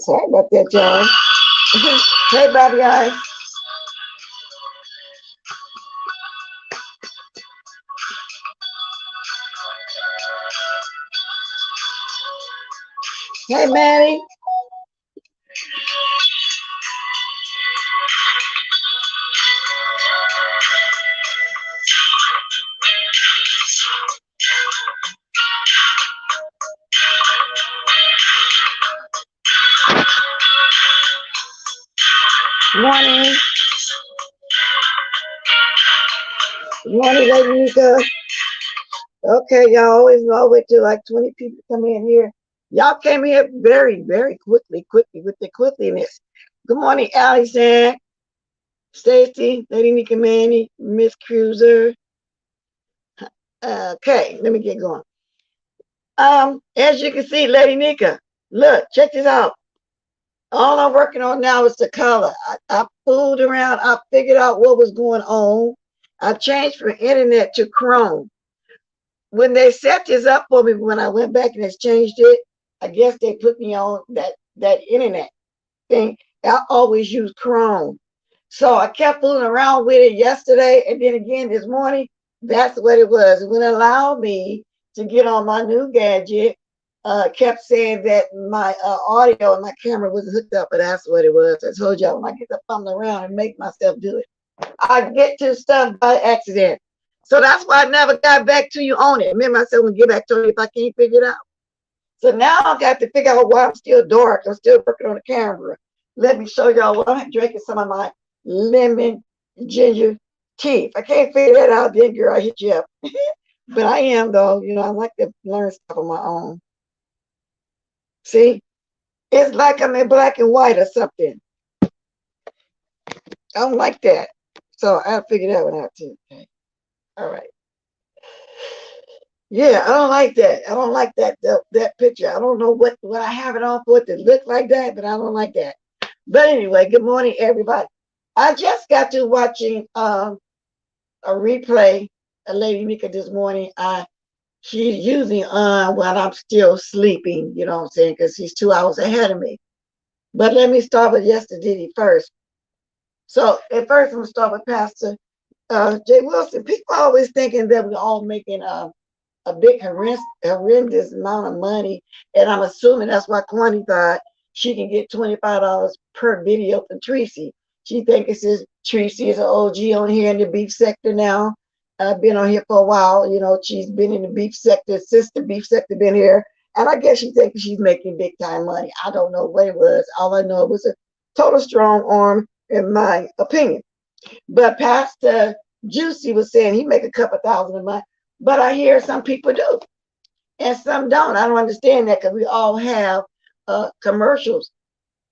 Sorry about that, y'all. Hey, Bobby Eyes. Hey, Maddie. Morning. Morning, Lady Nika. Okay, y'all always know wait till like 20 people come in here. Y'all came here very, very quickly with the quickliness. Good morning, Allison, Stacy, Lady Nika Manny, Miss Cruiser. Okay, let me get going. As you can see, Lady Nika, look, check this out. All I'm working on now is the color. I fooled around. I figured out what was going on. I changed from internet to Chrome. When they set this up for me, when I went back and exchanged it, I guess they put me on that internet thing. I always use Chrome. So I kept fooling around with it yesterday, and then again this morning. That's what it was. It wouldn't allow me to get on my new gadget. Kept saying that my audio and my camera wasn't hooked up, but that's what it was. I told y'all when I get to fumbling around and make myself do it, I get to stuff by accident. So that's why I never got back to you on it. Remember, I said I'm gonna get back to you if I can't figure it out. So now I got to figure out why I'm still dark. I'm still working on the camera. Let me show y'all what I'm drinking some of my lemon ginger tea. If I can't figure that out, then girl, I hit you up. But I am though, I like to learn stuff on my own. See, it's like I'm in black and white or something. I don't like that. So I'll figure that one out too. Okay. All right. Yeah, I don't like that. I don't like that picture. I don't know what I have it on for it to look like that, but I don't like that. But anyway, good morning, everybody. I just got to watching a replay of Lady Nika this morning. She's usually on when I'm still sleeping, you know what I'm saying, because she's 2 hours ahead of me. But let me start with yesterday first. So at first, I'm gonna start with Pastor Jay Wilson. People are always thinking that we're all making a big horrendous amount of money, and I'm assuming that's why Kwani thought she can get $25 per video from Tracy. She thinks Tracy is an OG on here in the beef sector now. I've been on here for a while. She's been in the beef sector since the beef sector been here, and I guess she thinks she's making big time money. I don't know what it was. All I know it was a total strong arm, in my opinion. But Pastor Juicy was saying he make a couple thousand a month. But I hear some people do, and some don't. I don't understand that because we all have commercials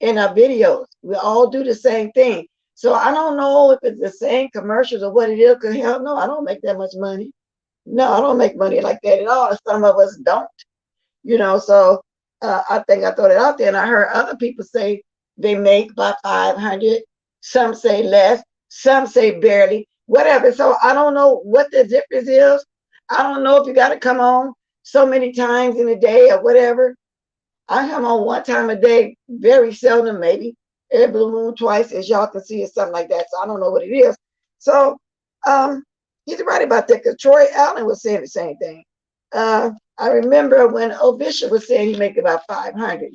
in our videos. We all do the same thing. So I don't know if it's the same commercials or what it is. Because hell no, I don't make that much money. No, I don't make money like that at all. Some of us don't. So I think I throw it out there, and I heard other people say they make about 500. Some say less. Some say barely. Whatever. So I don't know what the difference is. I don't know if you got to come on so many times in a day or whatever. I come on one time a day, very seldom, maybe every blue moon twice, as y'all can see, or something like that. So I don't know what it is. So he's right about that because Troy Allen was saying the same thing. I remember when Ovisha was saying he make about 500,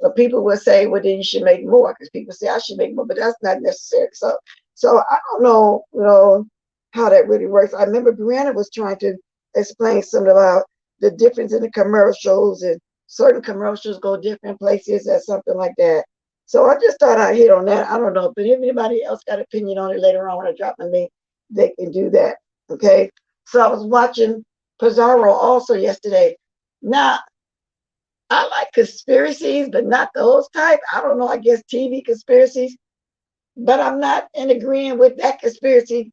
but people would say, well, then you should make more because people say I should make more, but that's not necessary. So I don't know, how that really works. I remember Brianna was trying to explain something about the difference in the commercials, and certain commercials go different places or something like that. So I just thought I'd hit on that. I don't know, but if anybody else got opinion on it later on when I drop my link, they can do that. Okay. So I was watching Pizarro also yesterday. Now, I like conspiracies, but not those type. I don't know, I guess TV conspiracies, but I'm not in agreement with that conspiracy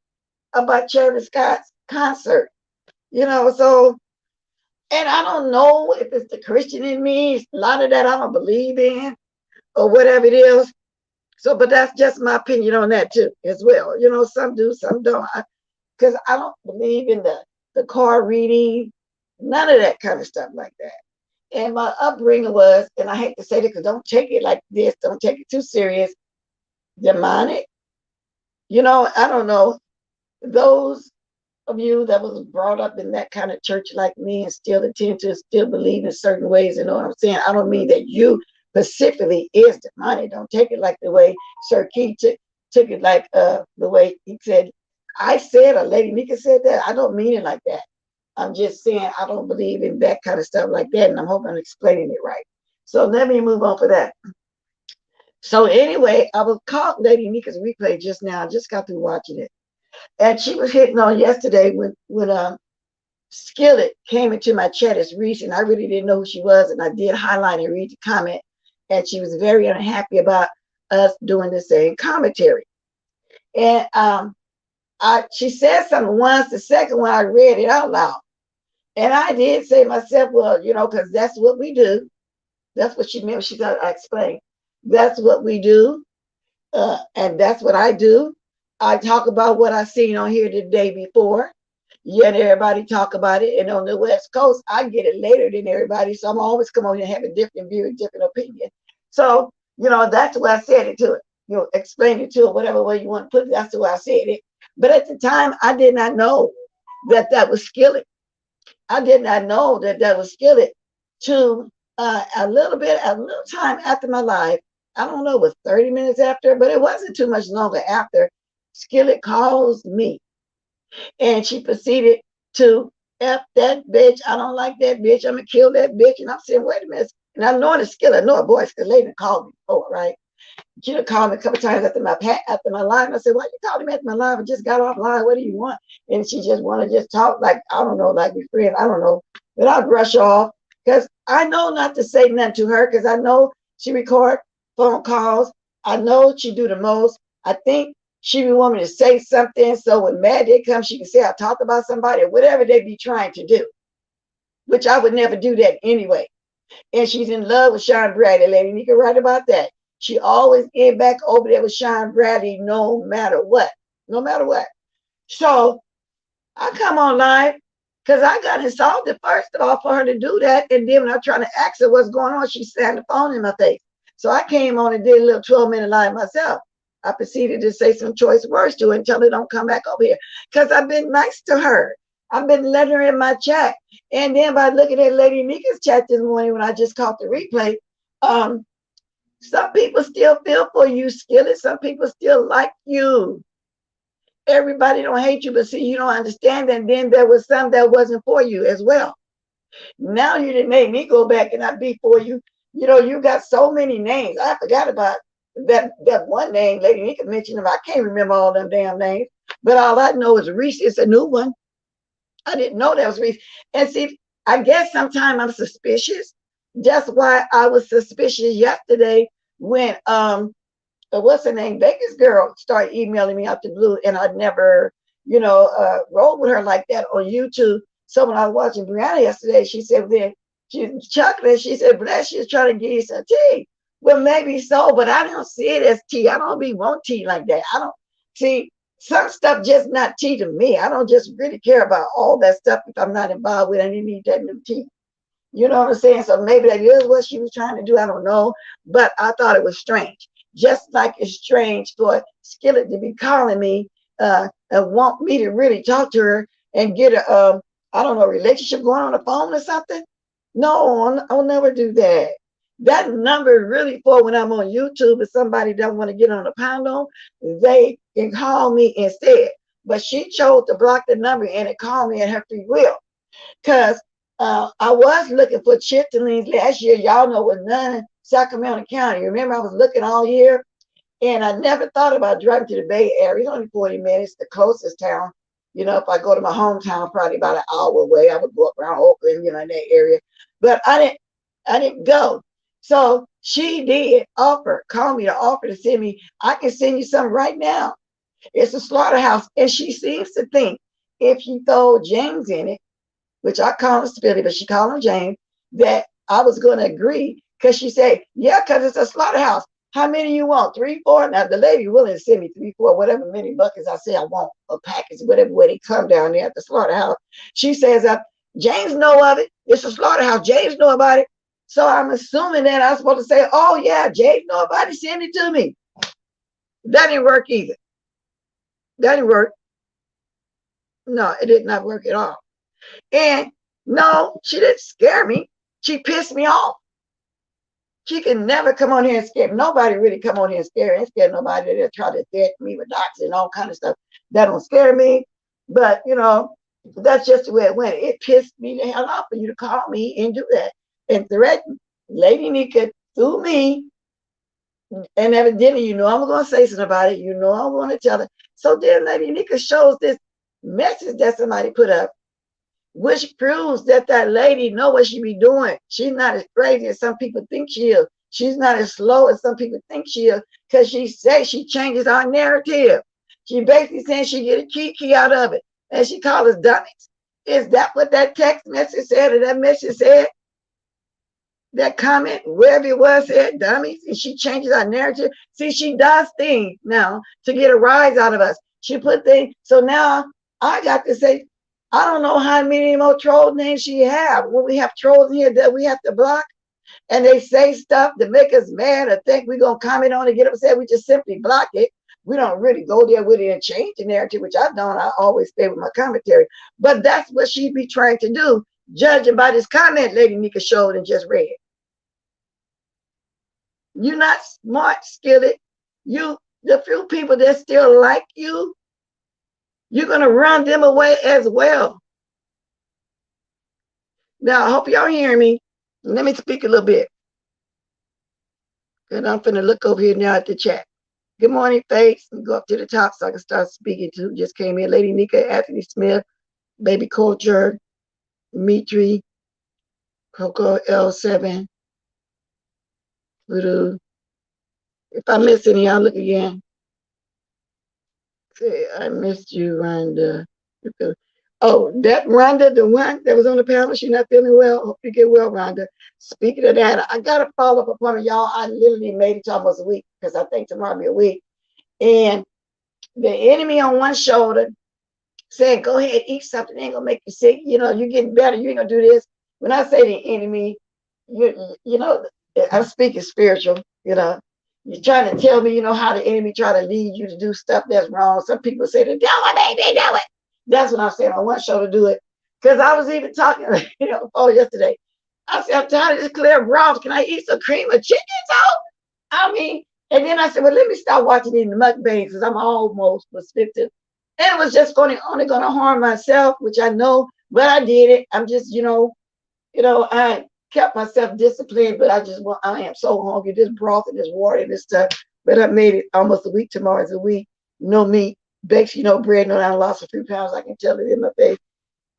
about Travis Scott's concert. So, and I don't know if it's the Christian in me. A lot of that I don't believe in or whatever it is. So, but that's just my opinion on that too, as well. Some do, some don't. Because I don't believe in the card reading, none of that kind of stuff like that. And my upbringing was, and I hate to say this because don't take it like this, don't take it too serious, demonic. I don't know. Those of you that was brought up in that kind of church like me and still intend to still believe in certain ways, you know what I'm saying? I don't mean that you specifically is demonic. Don't take it like the way Sir Keith took it like the way he said, I said, or Lady Nika said that. I don't mean it like that. I'm just saying I don't believe in that kind of stuff like that, and I'm hoping I'm explaining it right. So let me move on for that. So anyway, I was caught Lady Nika's replay just now. I just got through watching it. And she was hitting on yesterday when Skillet came into my chat as Reese, and I really didn't know who she was, and I did highlight and read the comment, and she was very unhappy about us doing the same commentary. And she said something once, the second one I read it out loud. And I did say to myself, well, because that's what we do. That's what she meant. She got I explained. That's what we do. And that's what I do. I talk about what I seen on here the day before. Yet everybody talk about it. And on the West Coast, I get it later than everybody. So I'm always come on here and have a different view, a different opinion. So, that's why I said it to it. Explain it to it, whatever way you want to put it. That's the way I said it. But at the time, I did not know that that was Skillet. I did not know that that was Skillet to a little time after my life. I don't know, it was 30 minutes after, but it wasn't too much longer after. Skillet calls me and she proceeded to F that bitch. I don't like that bitch. I'm going to kill that bitch. And I'm saying, wait a minute. And I know the Skillet, I know a voice because Lady called me before, right? She done called me a couple times after my live. And I said, why you calling me after my live? I just got off live. What do you want? And she just want to just talk like, I don't know, like we friends. I don't know. But I'll brush off because I know not to say nothing to her because I know she record phone calls. I know she do the most. I think she would want me to say something. So when Mad Day comes, she can say I talked about somebody or whatever they be trying to do, which I would never do that anyway. And she's in love with Sean Bradley, Lady Nika, right about that. She always get back over there with Sean Bradley no matter what. No matter what. So I come on live because I got insulted first of all for her to do that. And then when I'm trying to ask her what's going on, she slammed the phone in my face. So I came on and did a little 12-minute live myself. I proceeded to say some choice words to her and tell her don't come back over here. Because I've been nice to her. I've been letting her in my chat. And then by looking at Lady Nika's chat this morning when I just caught the replay, some people still feel for you, Skillet. Some people still like you. Everybody don't hate you, but see, you don't understand. And then there was some that wasn't for you as well. Now you didn't make me go back and not be for you. You got so many names. I forgot about that one name Lady Nika mentioned. I can't remember all them damn names. But all I know is Reese is a new one. I didn't know that was Reese. And see, I guess sometimes I'm suspicious. That's why I was suspicious yesterday when what's her name, Vegas girl started emailing me out the blue, and I never, rolled with her like that on YouTube. So when I was watching Brianna yesterday, she said, then she's chuckling. She said, bless, she's trying to give you some tea. Well, maybe so, but I don't see it as tea. I don't be want tea like that. I don't see some stuff just not tea to me. I don't just really care about all that stuff if I'm not involved with it. I didn't need that new tea. You know what I'm saying? So maybe that is what she was trying to do. I don't know. But I thought it was strange. Just like it's strange for Skillet to be calling me and want me to really talk to her and get a, I don't know, relationship going on the phone or something. No, I'll never do that. That number really for when I'm on YouTube and somebody doesn't want to get on the pound on, they can call me instead. But she chose to block the number and it called me at her free will. Because I was looking for chitlins last year. Y'all know was none in Sacramento County. Remember, I was looking all year, and I never thought about driving to the Bay Area. It's only 40 minutes, the closest town. If I go to my hometown, probably about an hour away. I would go up around Oakland, in that area. But I didn't go. So she did call me to offer to send me. I can send you something right now. It's a slaughterhouse, and she seems to think if you throw James in it, which I call him Spilly, but she called him James, that I was going to agree because she said, yeah, because it's a slaughterhouse. How many you want? 3, 4? Now, the lady willing to send me 3, 4, whatever many buckets I say I want, a package, whatever way they come down there at the slaughterhouse. She says, James know of it. It's a slaughterhouse. James know about it. So I'm assuming that I'm supposed to say, oh yeah, Jake, nobody sent it to me. That didn't work either. That didn't work. No, it did not work at all. And no, she didn't scare me. She pissed me off. She can never come on here and scare me. Nobody really come on here and scare me. And scare nobody. They try to threaten me with docs and all kind of stuff. That don't scare me. But that's just the way it went. It pissed me the hell off for you to call me and do that and threaten Lady Nika through me. And evidently, I'm going to say something about it. I'm going to tell her. So then Lady Nika shows this message that somebody put up, which proves that that lady know what she be doing. She's not as crazy as some people think she is. She's not as slow as some people think she is, because she says she changes our narrative. She basically saying she get a key out of it, and she calls us dummies. Is that what that text message said, or that message said? That comment, wherever it was, said dummies, and she changes our narrative. See, she does things now to get a rise out of us. She put things, so now I got to say, I don't know how many more troll names she have. When we have trolls in here that we have to block, and they say stuff to make us mad or think we're going to comment on it, get upset, we just simply block it. We don't really go there with it and change the narrative, which I don't. I always stay with my commentary. But that's what she'd be trying to do, judging by this comment Lady Nika showed and just read. You're not smart, skilled. The few people that still like you, you're going to run them away as well. Now, I hope y'all hear me. Let me speak a little bit. And I'm going to look over here now at the chat. Good morning, Faith. Go up to the top so I can start speaking to who just came in. Lady Nika, Anthony Smith, Baby Culture, Dimitri, Coco L7, Voodoo. If I miss any, I'll look again. Say, I missed you, Rhonda. Oh, that Rhonda, the one that was on the panel, she's not feeling well. Hope you get well, Rhonda. Speaking of that, I got a follow-up appointment, y'all. I literally made it to almost a week, because I think tomorrow will be a week. And the enemy on one shoulder saying, go ahead, eat something, it ain't gonna make you sick. You're getting better, you ain't gonna do this. When I say the enemy, I'm speaking spiritual. You're trying to tell me, how the enemy try to lead you to do stuff that's wrong. Some people say, the devil made me do it. That's what I'm saying. On one show to do it. Because I was even talking, yesterday. I said, I'm tired of this clear broth. Can I eat some cream of chicken? And then I said, well, let me start watching these mukbangs, because I'm almost prescriptive. And it was just only going to harm myself, which I know, but I did it. I'm just, I kept myself disciplined, but I am so hungry. This broth and this water and this stuff. But I made it almost a week. Tomorrow's a week. No meat, bakes, bread. No, I lost a few pounds. I can tell it in my face.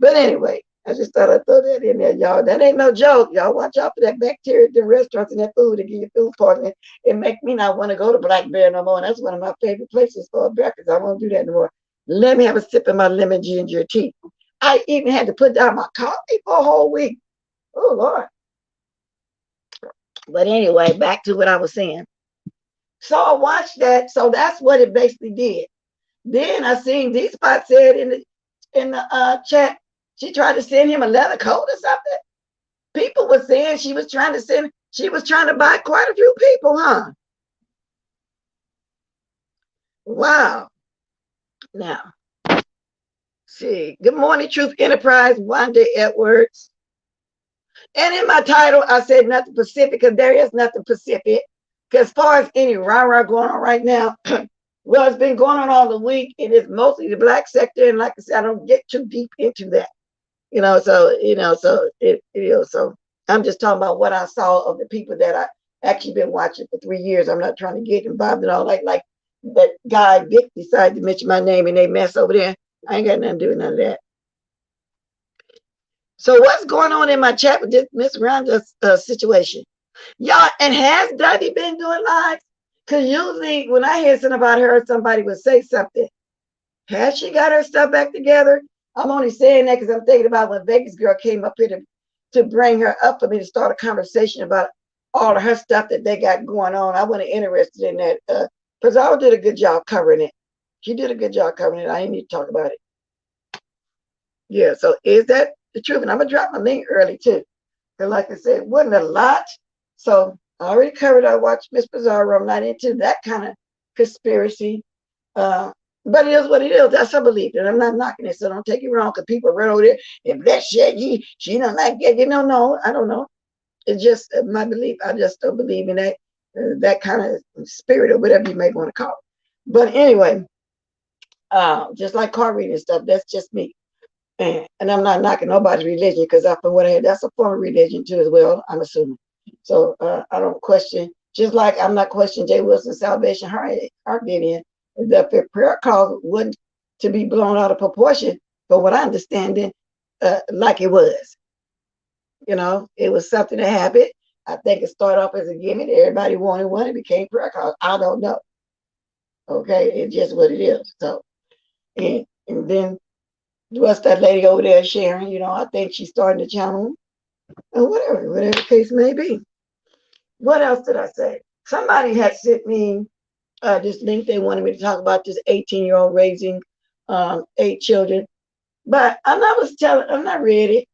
But anyway, I just thought I'd throw that in there, y'all. That ain't no joke, y'all. Watch out for that bacteria in the restaurants and that food to give you food poisoning. It make me not want to go to Black Bear no more. And that's one of my favorite places for breakfast. I won't do that no more. Let me have a sip of my lemon ginger tea. I even had to put down my coffee for a whole week. Oh, Lord. But anyway, back to what I was saying. So I watched that. So that's what it basically did. Then I seen D-Spot said in the chat, she tried to send him a leather coat or something. People were saying she was trying to buy quite a few people, huh? Wow. Now, see, good morning, Truth Enterprise, Wanda Edwards. And in my title, I said nothing Pacific, because there is nothing Pacific. Because as far as any rah-rah going on right now, well, it's been going on all the week. It is mostly the Black sector. And like I said, I don't get too deep into that. So I'm just talking about what I saw of the people that I actually been watching for 3 years. I'm not trying to get involved in all like that guy Vic decided to mention my name and they mess over there. I ain't got nothing to do with none of that. So what's going on in my chat with this Miss Rhonda's situation? Y'all, and has Debbie been doing lives? Because usually when I hear something about her, somebody would say something. Has she got her stuff back together? I'm only saying that because I'm thinking about when Vegas Girl came up here to bring her up for me to start a conversation about all of her stuff that they got going on. I wasn't interested in that. Pizarro did a good job covering it. She did a good job covering it. I ain't need to talk about it. Yeah, so is that the truth? And I'm going to drop my link early too. And like I said, it wasn't a lot. So I already covered. I watched Miss Bizarro. I'm not into that kind of conspiracy. Uh, but it is what it is. That's her belief. And I'm not knocking it. So don't take it wrong because people run over there. If that shit, she don't like it. You know, no, I don't know. It's just my belief. I just don't believe in that kind of spirit or whatever you may want to call it. But anyway, just like card reading and stuff, that's just me. And I'm not knocking nobody's religion because from what I heard, that's a form of religion too as well, I'm assuming. So I don't question, just like I'm not questioning Jay Wilson's salvation heart Vivian, the prayer call wasn't to be blown out of proportion, but what I understand it, like it was. It was something that happened. I think it started off as a gimmick. Everybody wanted one. It became prayer calls. I don't know. Okay, it's just what it is. So, and then what's that lady over there sharing? I think she's starting to channel or whatever the case may be. What else did I say? Somebody had sent me this link. They wanted me to talk about this 18-year-old raising 8 children, but I'm not ready.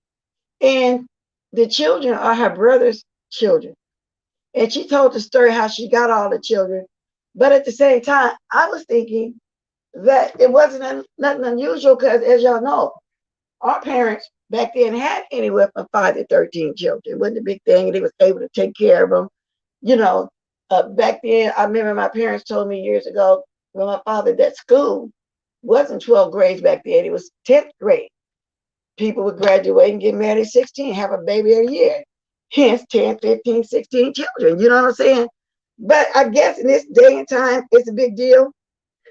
And the children are her brother's children. And she told the story how she got all the children. But at the same time, I was thinking that it wasn't nothing unusual because, as y'all know, our parents back then had anywhere from 5 to 13 children. It wasn't a big thing. And they was able to take care of them. Back then, I remember my parents told me years ago when my father, that school wasn't 12 grades back then. It was 10th grade. People would graduate and get married at 16, have a baby a year. Hence 10, 15, 16 children. You know what I'm saying? But I guess in this day and time, it's a big deal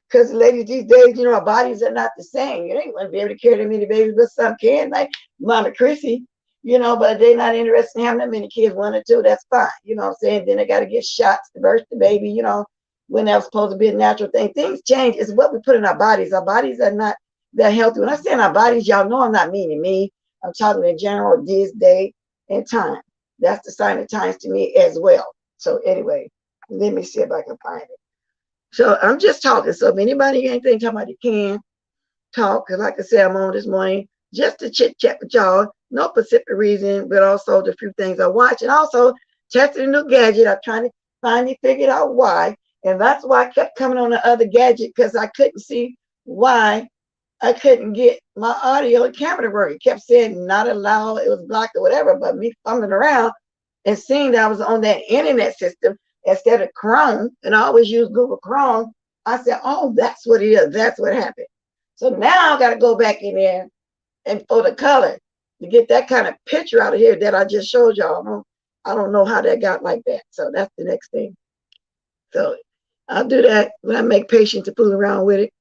because ladies these days, our bodies are not the same. You ain't going to be able to carry that many babies, but some can, like Mama Chrissy, but they're not interested in having that many kids, 1 or 2, that's fine. You know what I'm saying? Then they got to get shots to birth the baby, when that was supposed to be a natural thing. Things change. It's what we put in our bodies. Our bodies are not that healthy. When I say in our bodies, y'all know I'm not meaning me. I'm talking in general, this day and time. That's the sign of times to me as well. So anyway, let me see if I can find it. So I'm just talking. So if anybody got anything talking about, you can talk. Because like I said, I'm on this morning just to chit chat with y'all. No specific reason, but also the few things I watch. And also testing a new gadget. I'm trying to finally figure out why. And that's why I kept coming on the other gadget because I couldn't see why I couldn't get my audio and camera to work. It kept saying not allowed, it was blocked or whatever. But me fumbling around and seeing that I was on that internet system instead of Chrome, and I always use Google Chrome, I said, oh, that's what it is. That's what happened. So now I got to go back in there and for the color to get that kind of picture out of here that I just showed y'all. I don't know how that got like that. So that's the next thing. So I'll do that when I make patience to fool around with it.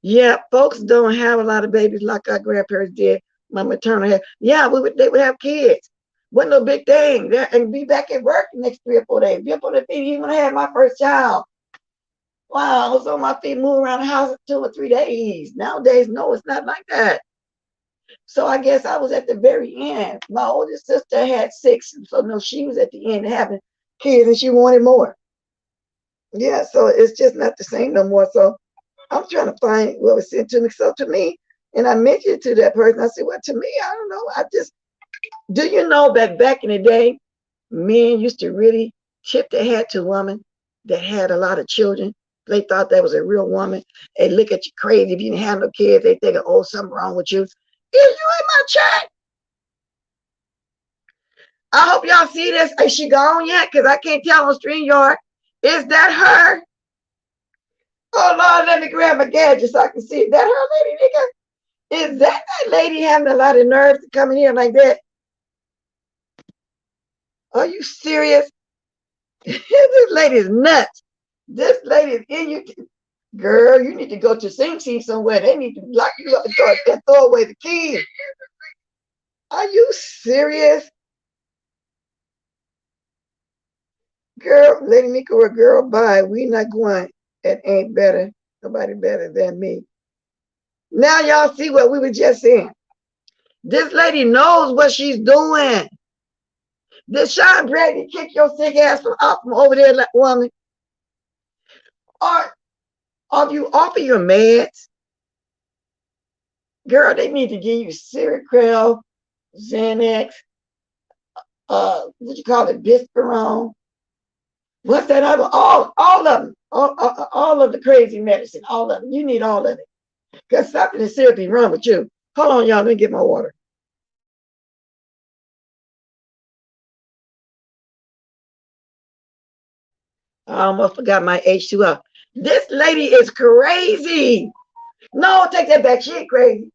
Yeah, folks don't have a lot of babies like our grandparents did. My maternal had. Yeah, they would have kids. Wasn't no big thing. And be back at work the next 3 or 4 days. Be up on the feet even when I had my first child. Wow, I was on my feet moving around the house 2 or 3 days. Nowadays, no, it's not like that. So I guess I was at the very end. My oldest sister had 6, so no, she was at the end having kids and she wanted more. Yeah, so it's just not the same no more. So I'm trying to find what was sent to me. So to me, and I mentioned to that person, I said, well, to me, I don't know. Do you know that back in the day, men used to really tip their hat to women that had a lot of children? They thought that was a real woman. They look at you crazy if you didn't have no kids. They think, oh, something wrong with you. Is you in my chat? I hope y'all see this. Is she gone yet? Because I can't tell on StreamYard. Is that her? Oh, Lord, let me grab my gadget so I can see. Is that her, lady nigga? Is that lady having a lot of nerve to come in here like that? Are you serious? This lady's nuts. This lady is in you. Girl, you need to go to Sing Sing somewhere. They need to lock you up and throw away the keys. Are you serious? Girl, Lady Mika or girl, bye. We not going. It ain't better. Nobody better than me. Now y'all see what we were just saying. This lady knows what she's doing. Did Sean Brady kick your sick ass from over there, woman? Or if you offer your meds, girl, they need to give you Seroquel, Xanax, what you call it, Bisperone. What's that other? All of them. All of the crazy medicine. All of them. You need all of it. Because something is seriously wrong with you. Hold on, y'all. Let me get my water. I almost forgot my H2O. This lady is crazy. No, take that back. She ain't crazy.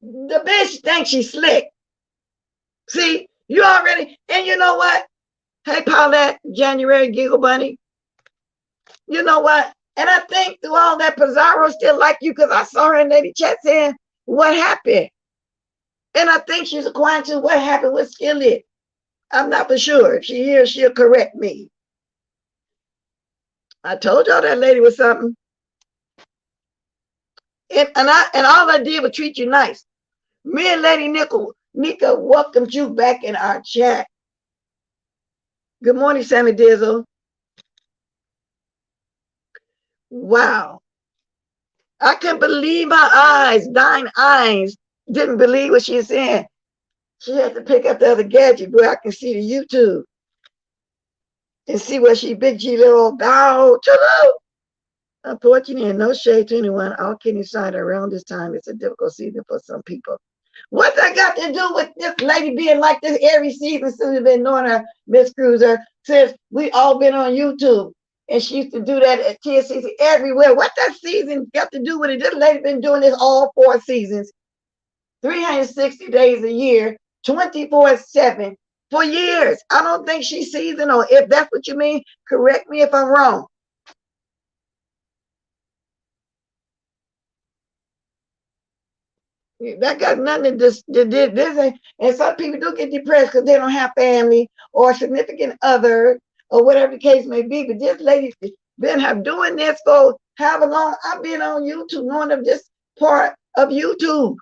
The bitch thinks she's slick. See, you already, and you know what? Hey, Paulette, January Giggle Bunny. You know what? And I think through all that, Pizarro still like you because I saw her in Lady Chat saying, what happened? And I think she's acquiring to what happened with Skillet. I'm not for sure. If she hears, she'll correct me. I told y'all that lady was something. And all I did was treat you nice. Me and Lady Nika welcomed you back in our chat. Good morning, Sammy Dizzle. Wow. I couldn't believe my eyes. 9 eyes didn't believe what she was saying. She had to pick up the other gadget where I can see the YouTube and see what she big G little bow to. Unfortunately, and no shade to anyone, all kidding aside, around this time, it's a difficult season for some people. What that got to do with this lady being like this every season since we've been knowing her, Miss Cruiser, since we all been on YouTube? And she used to do that at TSCC everywhere. What that season got to do with it? This lady been doing this all 4 seasons, 360 days a year, 24/7 for years. I don't think she's seasonal. If that's what you mean, correct me if I'm wrong. That got nothing to do this. And some people do get depressed because they don't have family or significant other or whatever the case may be. But this lady been doing this for however long. I've been on YouTube, knowing of this part of YouTube.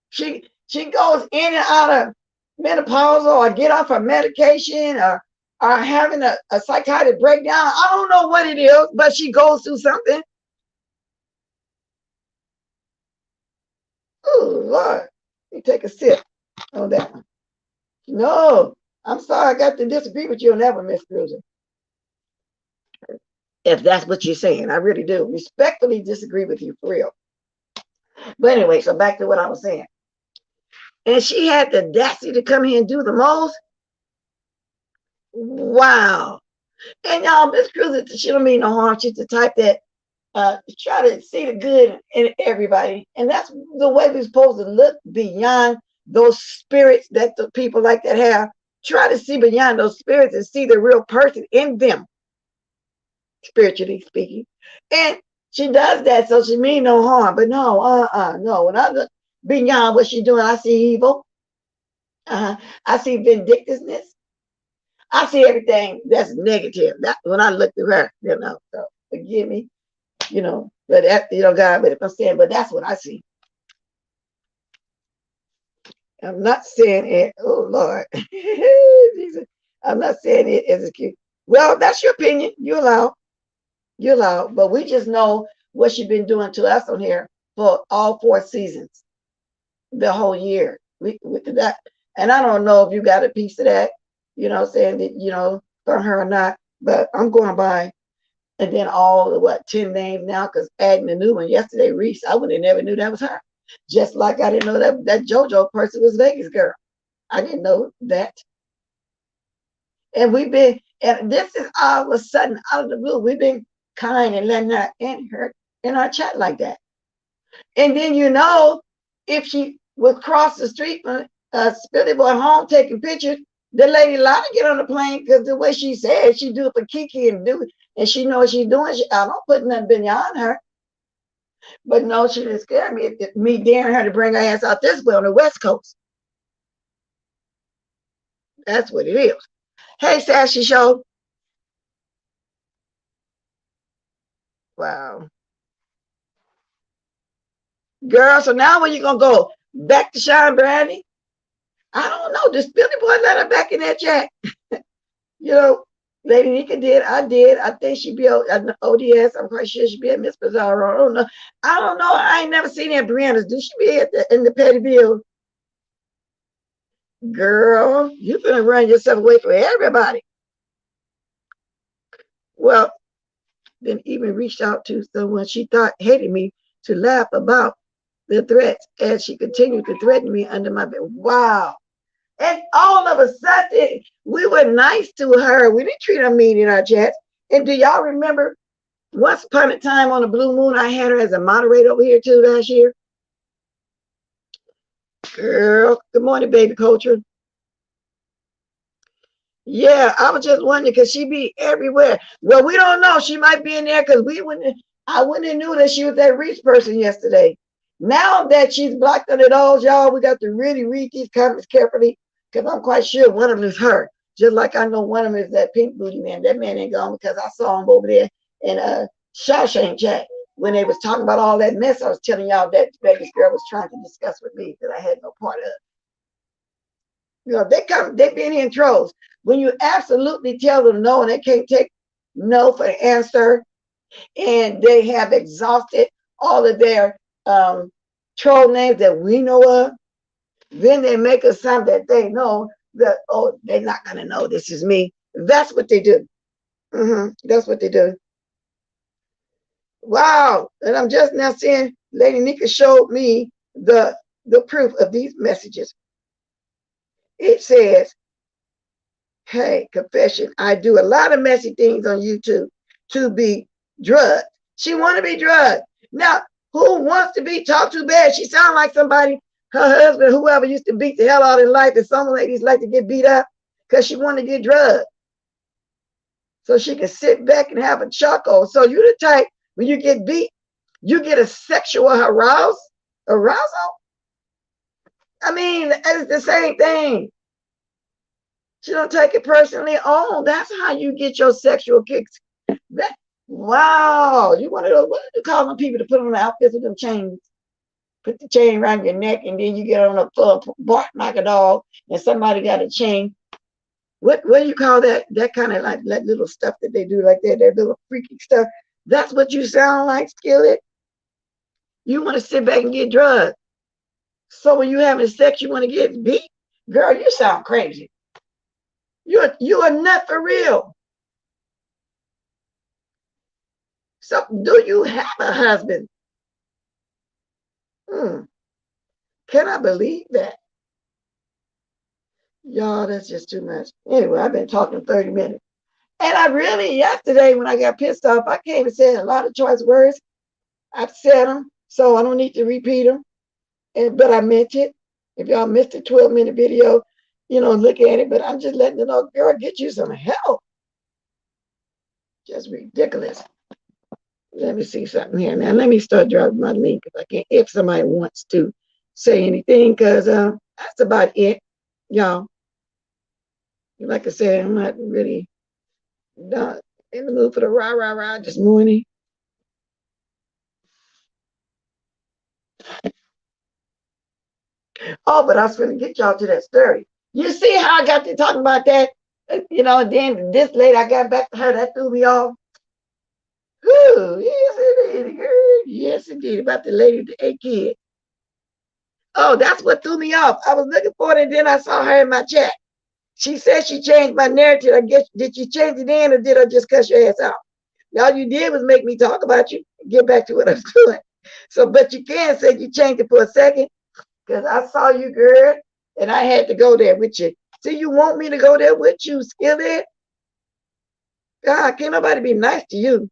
She goes in and out of menopause or get off her medication or having a psychotic breakdown. I don't know what it is, but she goes through something. Oh, Lord. Let me take a sip on that one. No, I'm sorry. I got to disagree with you on that one, Miss Cruiser. If that's what you're saying, I really do. Respectfully disagree with you for real. But anyway, so back to what I was saying. And she had the audacity to come here and do the most. Wow. And y'all, Miss Cruiser, she don't mean no harm. She's the type that try to see the good in everybody. And that's the way we're supposed to look beyond those spirits that the people like that have. Try to see beyond those spirits and see the real person in them, spiritually speaking. And she does that, so she mean no harm. But no, no. When I look beyond what she's doing, I see evil. I see vindictiveness. I see everything that's negative. That when I look through her, so forgive me, but that, God, but if I'm saying, but that's what I see. I'm not saying it, oh Lord. Jesus. I'm not saying it as a cute. Well, that's your opinion. You allow. You allow. But we just know what she's been doing to us on here for all 4 seasons, the whole year. We that, and I don't know if you got a piece of that, saying that, from her or not, but I'm going by. And then all the 10 names now, because adding a new one yesterday, Reese, I would have never knew that was her. Just like I didn't know that JoJo person was Vegas girl. I didn't know that. And and this is all of a sudden out of the blue. We've been kind and letting her in our chat like that. And then if she would cross the street from Spilly Boy home taking pictures, the lady allowed to get on the plane because the way she said she do it for Kiki and she knows what she's doing. I don't put nothing beyond her. But no, she didn't scare me. Me daring her to bring her ass out this way on the West Coast. That's what it is. Hey, Sassy Show. Wow. Girl, so now when you going to go? Back to Shine Brandy? I don't know. This Billy Boy let her back in that chat. Lady Nika did. I did. I think she'd be an ODS. I'm quite sure she'd be at Miss Pizarro. I don't know. I ain't never seen that Brianna's. Do she be in the Pettyville? Girl, you finna run yourself away from everybody. Well, then even reached out to someone she thought hated me to laugh about the threats as she continued to threaten me under my bed. Wow. And all of a sudden, we were nice to her. We didn't treat her mean in our chats. And do y'all remember once upon a time on a blue moon, I had her as a moderator over here too last year? Girl, good morning, baby culture. Yeah, I was just wondering because she be everywhere. Well, we don't know. She might be in there because I wouldn't have knew that she was that rich person yesterday. Now that she's blocked on it all, y'all, we got to really read these comments carefully because I'm quite sure one of them is her. Just like I know one of them is that pink booty man. That man ain't gone because I saw him over there in a Shawshank chat when they was talking about all that mess I was telling y'all that Vegas girl was trying to discuss with me that I had no part of. You know, they been in trolls. When you absolutely tell them no and they can't take no for an answer, and they have exhausted all of their troll names that we know of, then they make a sound that they know that, oh, they're not gonna know this is me. That's what they do. That's what they do. Wow. And I'm just now seeing Lady Nika showed me the proof of these messages. It says, hey, confession. I do a lot of messy things on YouTube to be drugged. She want to be drugged. Now, who wants to be talked to bad? She sounds like somebody, her husband, whoever used to beat the hell out of life, and some ladies like to get beat up because she want to get drugged. So she can sit back and have a chuckle. So you the type, when you get beat, you get a sexual arousal. I mean, it's the same thing. She don't take it personally. Oh, that's how you get your sexual kicks. That, wow. You want to, what are you calling people to put on the outfits with them chains? Put the chain around your neck and then you get on a bark like a dog and somebody got a chain. What do you call that? That kind of like that little stuff that they do like that little freaky stuff. That's what you sound like, Skillet. You want to sit back and get drugged. So when you having sex, you want to get beat? Girl, you sound crazy. You are not for real. So do you have a husband? Hmm. Can I believe that? Y'all, that's just too much. Anyway, I've been talking 30 minutes. And I really, yesterday when I got pissed off, I came and said a lot of choice words. I've said them, so I don't need to repeat them. But I meant it. If y'all missed the 12-minute video, look at it. But I'm just letting you know, girl, get you some help. Just ridiculous. Let me see something here. Now, let me start dropping my link if I can, if somebody wants to say anything, because that's about it, y'all. Like I said, I'm not really not in the mood for the rah, rah, rah this morning. Oh, but I was going to get y'all to that story. You see how I got to talking about that? Then this lady, I got back to her, that threw me off. Whew, yes, it did, girl. Yes, it did. About the lady with the 8 kids. Oh, that's what threw me off. I was looking for it, and then I saw her in my chat. She said she changed my narrative. I guess, did you change it in, or did I just cuss your ass out? All you did was make me talk about you. Get back to what I was doing. So, but you can say you changed it for a second, because I saw you, girl, and I had to go there with you. See, you want me to go there with you, Skillet? God, can't nobody be nice to you.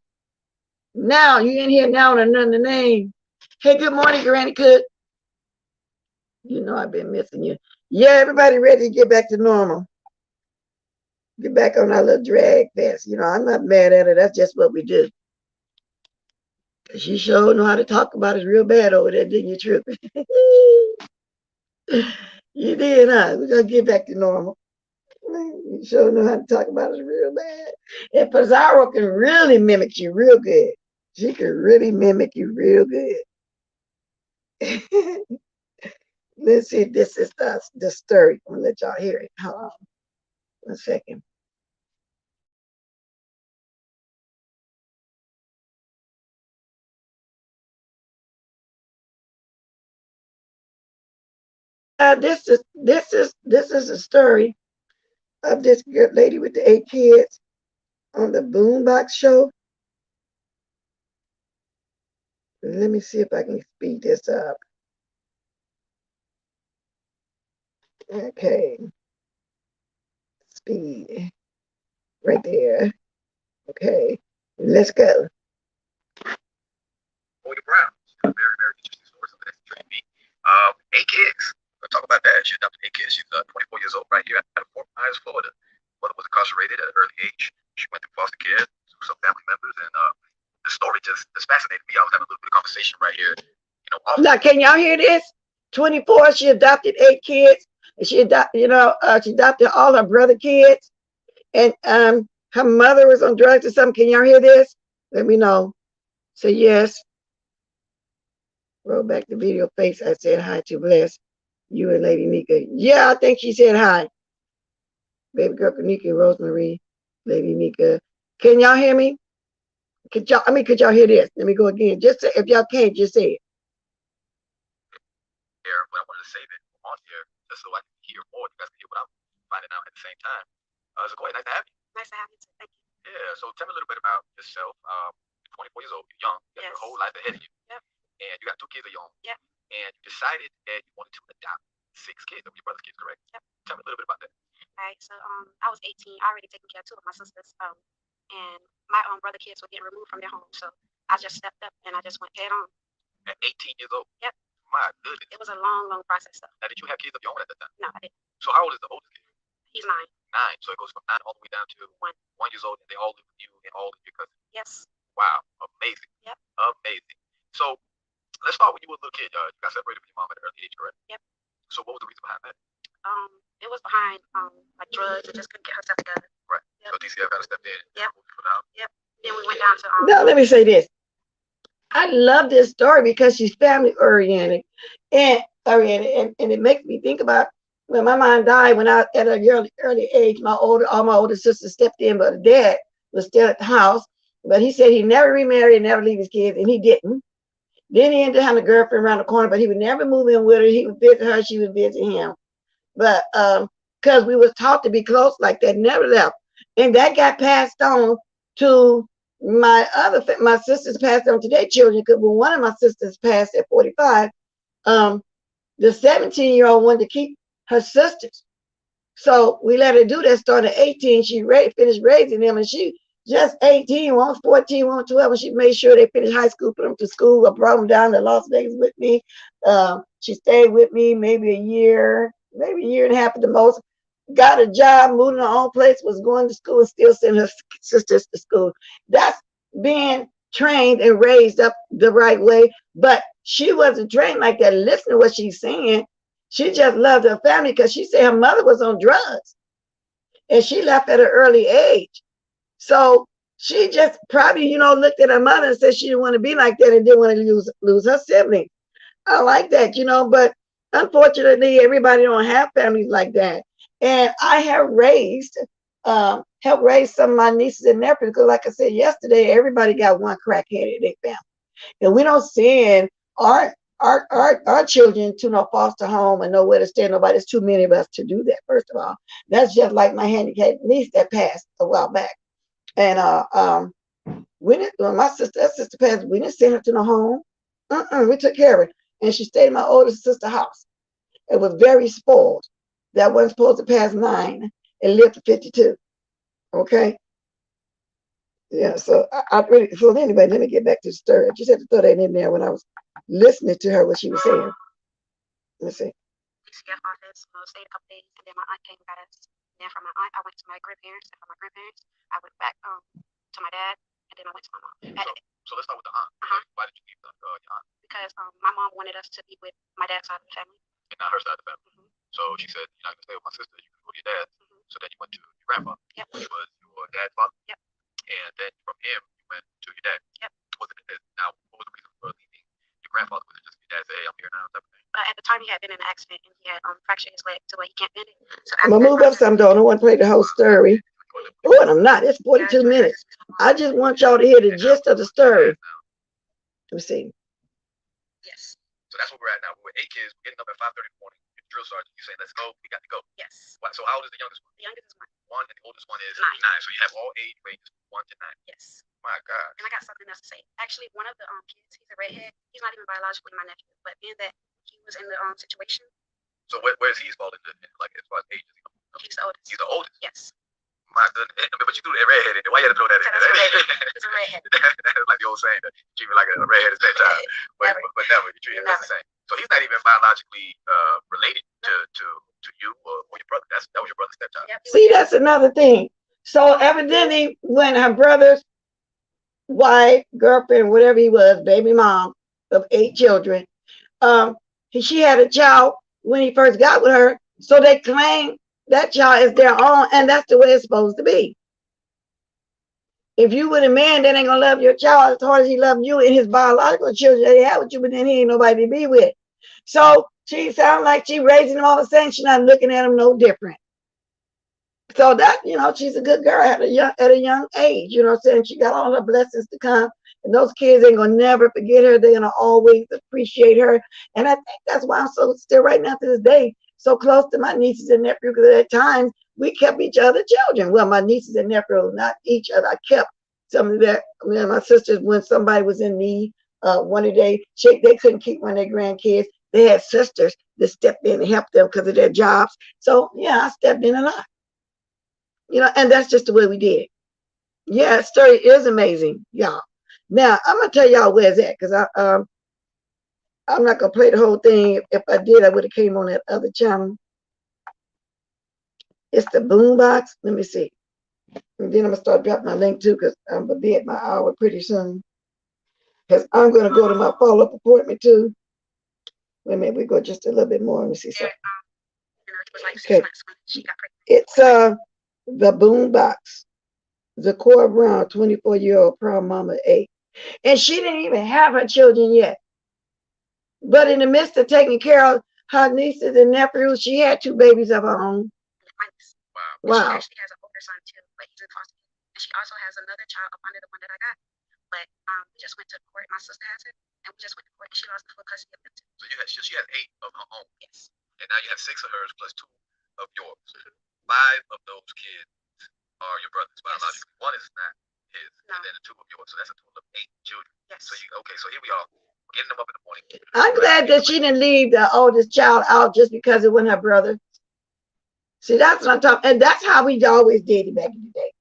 Now, you in here now with another name. Hey, good morning, Granny Cook. You know I've been missing you. Yeah, everybody ready to get back to normal. Get back on our little drag fest. I'm not mad at it. That's just what we do. She sure know how to talk about it real bad over there, didn't you, Trip? You did, huh? We're going to get back to normal. You sure know how to talk about it real bad. And Pizarro can really mimic you real good. She can really mimic you real good. Let's see if this is the story. I'm going to let y'all hear it. Hold on 1 second. This is a story of this good lady with the 8 kids on the Boombox show. Let me see if I can speed this up. Okay, speed right there. Okay, let's go. Holy Brown. Very, very interesting story. Something that's intrigued me. 8 kids. We'll talk about that. She adopted 8 kids. She's 24 years old right here out of Fort Myers, Florida. Mother was incarcerated at an early age. She went through foster care through some family members, and the story just fascinated me. I was having a little bit of conversation right here. Now can y'all hear this? 24. She adopted 8 kids. And she adopted all her brother kids, and her mother was on drugs or something. Can y'all hear this? Let me know. Say yes. Roll back the video face. I said hi to Bless. You and Lady Nika. Yeah, I think she said hi. Baby girl Kanika, Rosemary, Lady Nika. Can y'all hear me? Could y'all hear this? Let me go again. Just say, if y'all can't, just say it. Here, but I wanted to save it on here just so I can hear more. You guys can hear what I'm finding out at the same time. So go ahead. Nice to have you. Nice to have you too. Thank you. Yeah. So tell me a little bit about yourself. 24 years old. You're young. You got your whole life ahead of you. Yep. And you got 2 kids of your own. Yep. And you decided that you wanted to adopt 6 kids of your brother's kids, correct? Yep. Tell me a little bit about that. All right. So I was 18. I already taken care of 2 of my sisters. And my own brother kids were getting removed from their home. So I just stepped up and I just went head on. At 18 years old? Yep. My goodness. It was a long, long process though. Now, did you have kids of your own at that time? No, I didn't. So how old is the oldest kid? He's 9. 9. So it goes from 9 all the way down to 1 years old, and they all live with you and all of your cousins. Yes. Wow. Amazing. Yep. Amazing. So let's start when you were a little kid. You got separated from your mom at an early age, correct? Yep. So what was the reason behind that? It was behind like drugs and just couldn't get herself together. Right. Yep. So DCF had to step in. Yep. Yep. Then we went down to Now let me say this. I love this story because she's family oriented, and it makes me think about when my mom died when I at an early age. All my older sisters stepped in, but dad was still at the house. But he said he never remarried and never leave his kids, and he didn't. Then he ended up having a girlfriend around the corner, but he would never move in with her. He would visit her, she would visit him. But because we was taught to be close like that, never left, and that got passed on to my sisters passed on to their children, because when one of my sisters passed at 45, the 17-year-old wanted to keep her sisters. So we let her do that. Started at 18. She finished raising them, and she just 18, one 14, one 12, and she made sure they finished high school, put them to school. I brought them down to Las Vegas with me. She stayed with me maybe a year and a half at the most. Got a job, moved in her own place, was going to school, and still sending her sisters to school. That's being trained and raised up the right way. But she wasn't trained like that. Listen to what she's saying. She just loved her family because she said her mother was on drugs and she left at an early age. So she just probably, looked at her mother and said she didn't want to be like that and didn't want to lose her siblings. I like that, but unfortunately, everybody don't have families like that. And I have helped raise some of my nieces and nephews, because like I said yesterday, everybody got one crackhead in their family. And we don't send our children to no foster home and nowhere to stay. Nobody. There's too many of us to do that, first of all. That's just like my handicapped niece that passed a while back. And when my sister passed, we didn't send her to no home. We took care of her. And she stayed in my oldest sister's house. It was very spoiled. That wasn't supposed to pass 9 and live to 52. Okay? Yeah, so so anyway, let me get back to the story. I just had to throw that in there when I was listening to her, what she was saying. Let's see. CF office, stayed a couple days, and then my aunt came and got us. And then from my aunt, I went to my grandparents, and from my grandparents, I went back to my dad, and then I went to my mom. So let's start with the aunt. Why did you leave your aunt? Because my mom wanted us to be with my dad's side of the family. And not her side of the family. So she said, you're not going to stay with my sister, you can go to your dad. So then you went to your grandfather, which was your dad's father. Yep. And then from him, you went to your dad. Yep. Now, what was the reason for leaving your grandfather? Was it just your dad said, hey, I'm here now, type of thing? At the time, he had been in an accident, and he had fractured his leg to where he can't bend it. So I'm going to move up some, though. I don't want to play the whole story. Oh, and I'm not. It's 42 minutes. I just want y'all to hear the gist of the story. Let me see. Yes. So that's where we're at now. We're 8 kids. We're getting up at 5:30 in the morning. drill sergeant. You say, let's go. We got to go. Yes. Wow. So how old is the youngest one? The youngest is 1. 1, and the oldest one is 9. 9. So you have all age ranges from 1 to 9. Yes. My God. And I got something else to say. Actually, one of the kids, he's a redhead. He's not even biologically my nephew, but being that he was in the situation. So where is he fall in like as far as age? He's the oldest. He's the oldest. Yes. My goodness. I mean, but you threw that redhead in there. Why you had to throw that in there? It's a redhead. That's like the old saying that you treat me like a redhead is that child. But never. You treat him as the same. So he's not even biologically related to you or your brother. That was your brother's stepchild. Yep. See, that's another thing. So evidently, when her brother's wife, girlfriend, whatever he was, baby mom of 8 children, she had a child when he first got with her. So they claim that child is their own, and that's the way it's supposed to be. If you with a man that ain't gonna love your child as hard as he loved you and his biological children that he had with you, but then he ain't nobody to be with. So she sounds like she raising him all the same. She's not looking at him no different. So that, she's a good girl at a young age, you know what I'm saying? She got all her blessings to come. And those kids ain't gonna never forget her. They're gonna always appreciate her. And I think that's why I'm so still right now to this day so close to my nieces and nephews, because at times we kept each other children. Well, my nieces and nephews, not each other. I kept some of that. My sisters, when somebody was in need, one day they couldn't keep one of their grandkids. They had sisters that stepped in and helped them because of their jobs. So yeah, I stepped in a lot. And that's just the way we did. Yeah, story is amazing, y'all. Now I'm gonna tell y'all where it's at, because I'm not gonna play the whole thing. If I did, I would have came on that other channel. It's the boombox. Let me see. And then I'm gonna start dropping my link too, because I'm gonna be at my hour pretty soon. Because I'm gonna go to my follow-up appointment too. Wait a minute, we go just a little bit more. Let me see something. Okay. It's the boombox. Zakora Brown, 24-year-old proud mama of 8. And she didn't even have her children yet. But in the midst of taking care of her nieces and nephews, she had 2 babies of her own. Wow. She actually has an older son too, but he's in foster care. And she also has another child up under the one that I got. But we just went to court. My sister has it, and we just went to court, and she lost the full custody of them too. So she has 8 of her own. Yes. And now you have 6 of hers plus 2 of yours. 5 of those kids are your brothers biologically. Yes. 1 is not his, no. And then the 2 of yours. So that's a total of 8 children. Yes. So so here we are, getting them up in the morning. I'm glad that she didn't leave the oldest child out just because it wasn't her brother. See, that's what I'm talking, and that's how we always did it back in the day.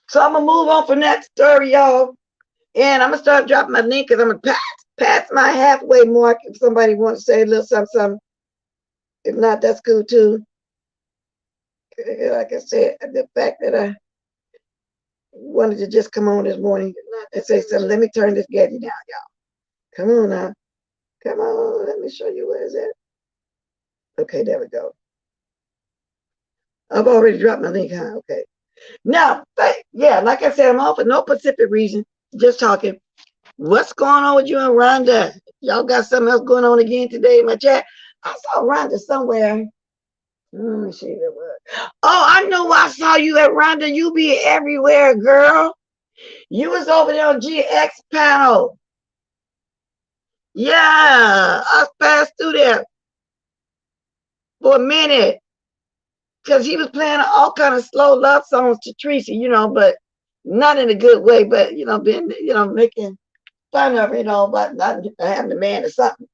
So I'm gonna move on from that story, y'all, and I'm gonna start dropping my link, because I'm gonna pass my halfway mark if somebody wants to say a little something. If not, that's cool too. Like I said, the fact that I wanted to just come on this morning and say something. Let me turn this gadget down, y'all. Come on now. Come on. Let me show you where it's at. Okay, there we go. I've already dropped my link, huh? Okay. Now, yeah, like I said, I'm off for no specific reason. Just talking. What's going on with you and Rhonda? Y'all got something else going on again today in my chat? I saw Rhonda somewhere. Let me see the word. Oh, I know I saw you at Rhonda. You be everywhere, girl. You was over there on GX panel. Yeah, I passed through there for a minute, because he was playing all kind of slow love songs to Tracy, but not in a good way, but being, making fun of her, about not having a man or something.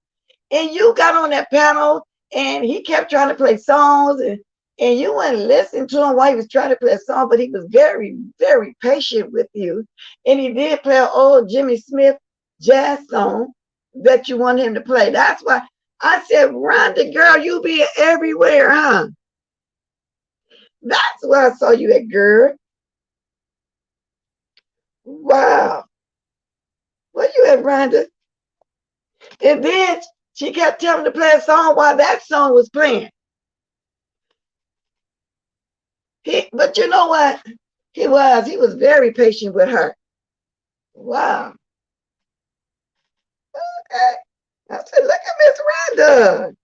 And you got on that panel, and he kept trying to play songs, and you went and listened to him while he was trying to play a song, but he was very, very patient with you. And he did play an old Jimmy Smith jazz song that you wanted him to play. That's why I said, Rhonda, girl, you be everywhere, huh? That's why I saw you at, girl. Wow. Where you at, Rhonda? And then she kept telling him to play a song while that song was playing. But you know what? He was very patient with her. Wow. Okay. I said, look at Miss Rhonda.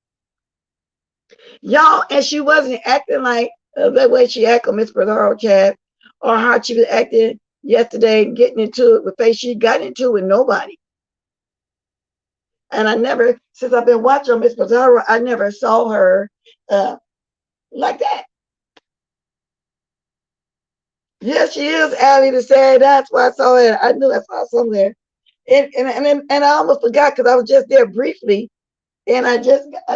Y'all, and she wasn't acting like the way she acted on Miss Bernard chat, or how she was acting yesterday, getting into it with Faith. She got into it with nobody. And I never, since I've been watching Miss Pizarro, I never saw her uh, like that. Yes, she is Allie to say. That's why I saw it. I knew I saw somewhere. And I almost forgot because I was just there briefly. And I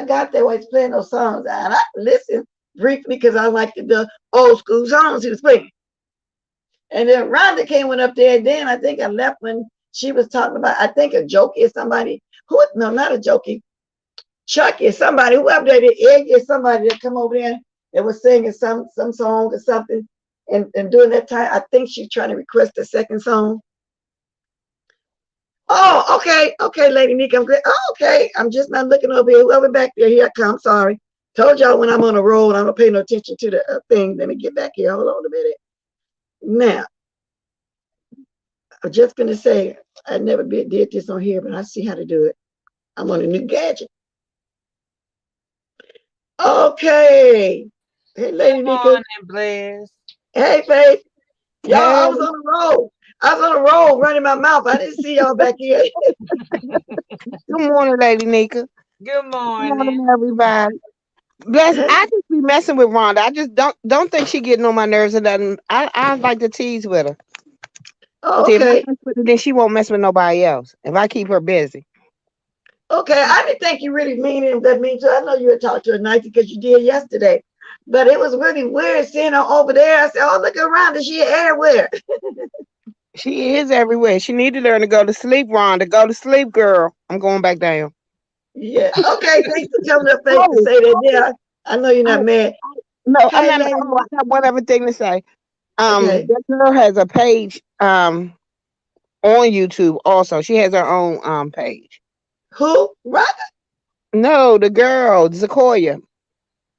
got there while he's playing those songs. And I listened briefly because I liked the old school songs he was playing. And then Rhonda came went up there. And then I think I left when she was talking about, I think a jokey or somebody. Who? No, not a jokey. Chucky or somebody, whoever that is, Egg or somebody that come over there and was singing some song or something. And during that time, I think she's trying to request a second song. Oh, okay, okay, Lady Nika, I'm good. Oh, okay, I'm just not looking over here. Whoever back there, here I come. Sorry. Told y'all when I'm on the road, I don't pay no attention to the thing. Let me get back here. Hold on a minute. Now, I'm just gonna say I never did this on here, but I see how to do it. I'm on a new gadget. Okay. Hey, Lady Good Nika. morning, Bless. Hey, Faith. Y'all, I Hey, was on the road. I was on the road running my mouth. I didn't see y'all back here. Good morning, Lady Nika. good Good morning. morning, everybody. Bless, I just be messing with Rhonda. I just don't think she getting on my nerves or nothing. I like to tease with her. Oh, See, if I okay. mess with her, then she won't mess with nobody else. If I keep her busy. Okay. I didn't think you really mean it that mean to. I know you had talked to her nice because you did yesterday. But it was really weird seeing her over there. I said, oh, look around. Is she everywhere? She is everywhere. She need to learn to go to sleep, Rhonda. Go to sleep, girl. I'm going back down. Yeah. Okay. Thanks for coming up, Faith, to Oh, say that. Yeah. I know you're I, not mad. no, I'm Hey, not. lady. Oh, I got one other thing to say. Okay. That girl has a page on YouTube. Also, she has her own page. Who? Right? No, the girl Sequoia.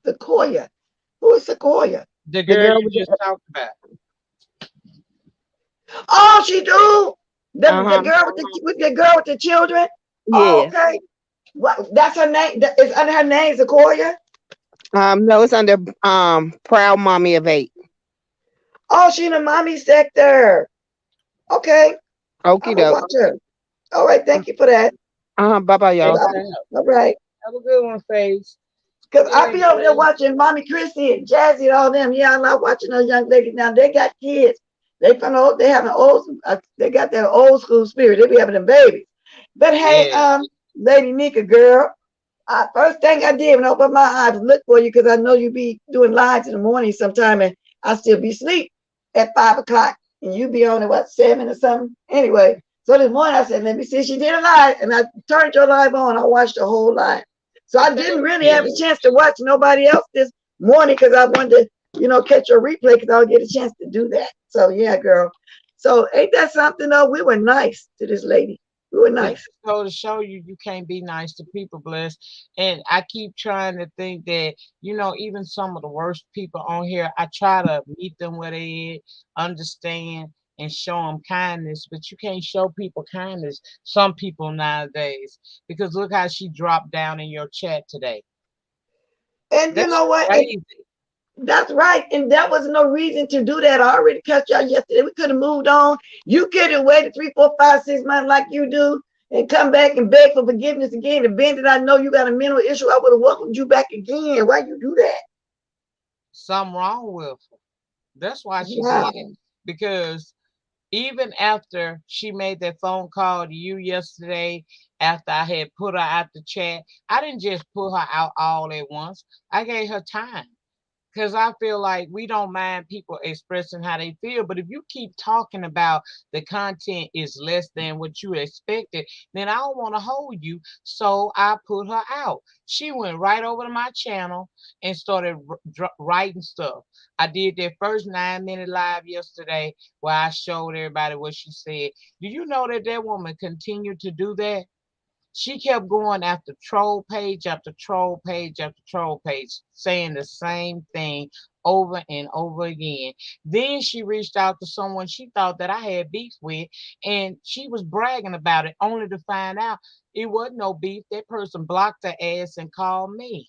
Sequoia. Who is Sequoia? The The girl girl you with just the talked about. Oh, she do. The uh-huh. girl with the girl with the children. Oh, Yeah. okay. What? That's her name. It's under her name, Sequoia. No, it's under Proud Mommy of Eight. Oh, she in the mommy sector. Okay, I'm Okie gonna doke. watch her. All right, thank you for that. Bye bye, Yes, y'all. ma'am. All right, Have a good one, Face. cause Go I ahead, be over there Bless. watching Mommy Chrissy and Jazzy and all them. Yeah, I love watching those young ladies. Now they got kids. They from the old. They have an old. They got that old school spirit. They be having them babies. But hey, Yeah. Lady Nika, girl. First thing I did when I opened my eyes was look for you because I know you be doing lives in the morning sometime and I still be asleep at 5 o'clock and you be on at what 7 or something. Anyway, so this morning I said, let me see, she did a live and I turned your live on. I watched the whole live. So I Thank didn't really have a you. chance to watch nobody else this morning because I wanted to, catch your replay because I'll get a chance to do that. So yeah, girl. So ain't that something though? We were nice to this lady. We were That nice. just go to show you you can't be nice to people, Bless. And I keep trying to think that, even some of the worst people on here, I try to meet them where they understand and show them kindness, but you can't show people kindness, some people nowadays, because look how she dropped down in your chat today. And you That's know what? crazy. That's right. And that was no reason to do that. I already cut y'all yesterday. We could have moved on. You could have waited 3, 4, 5, 6 months like you do and come back and beg for forgiveness again. The Ben that I know you got a mental issue, I would have welcomed you back again. Why you do that? Something wrong with her. That's why she did it. Wow. Because even after she made that phone call to you yesterday, after I had put her out the chat, I didn't just put her out all at once. I gave her time because I feel like we don't mind people expressing how they feel. But if you keep talking about the content is less than what you expected, then I don't want to hold you. So I put her out. She went right over to my channel and started writing stuff. I did that first 9 minute live yesterday where I showed everybody what she said. Do you know that that woman continued to do that? She kept going after troll page after troll page after troll page, saying the same thing over and over again. Then she reached out to someone she thought that I had beef with, and she was bragging about it, only to find out it wasn't no beef. That person blocked her ass and called me.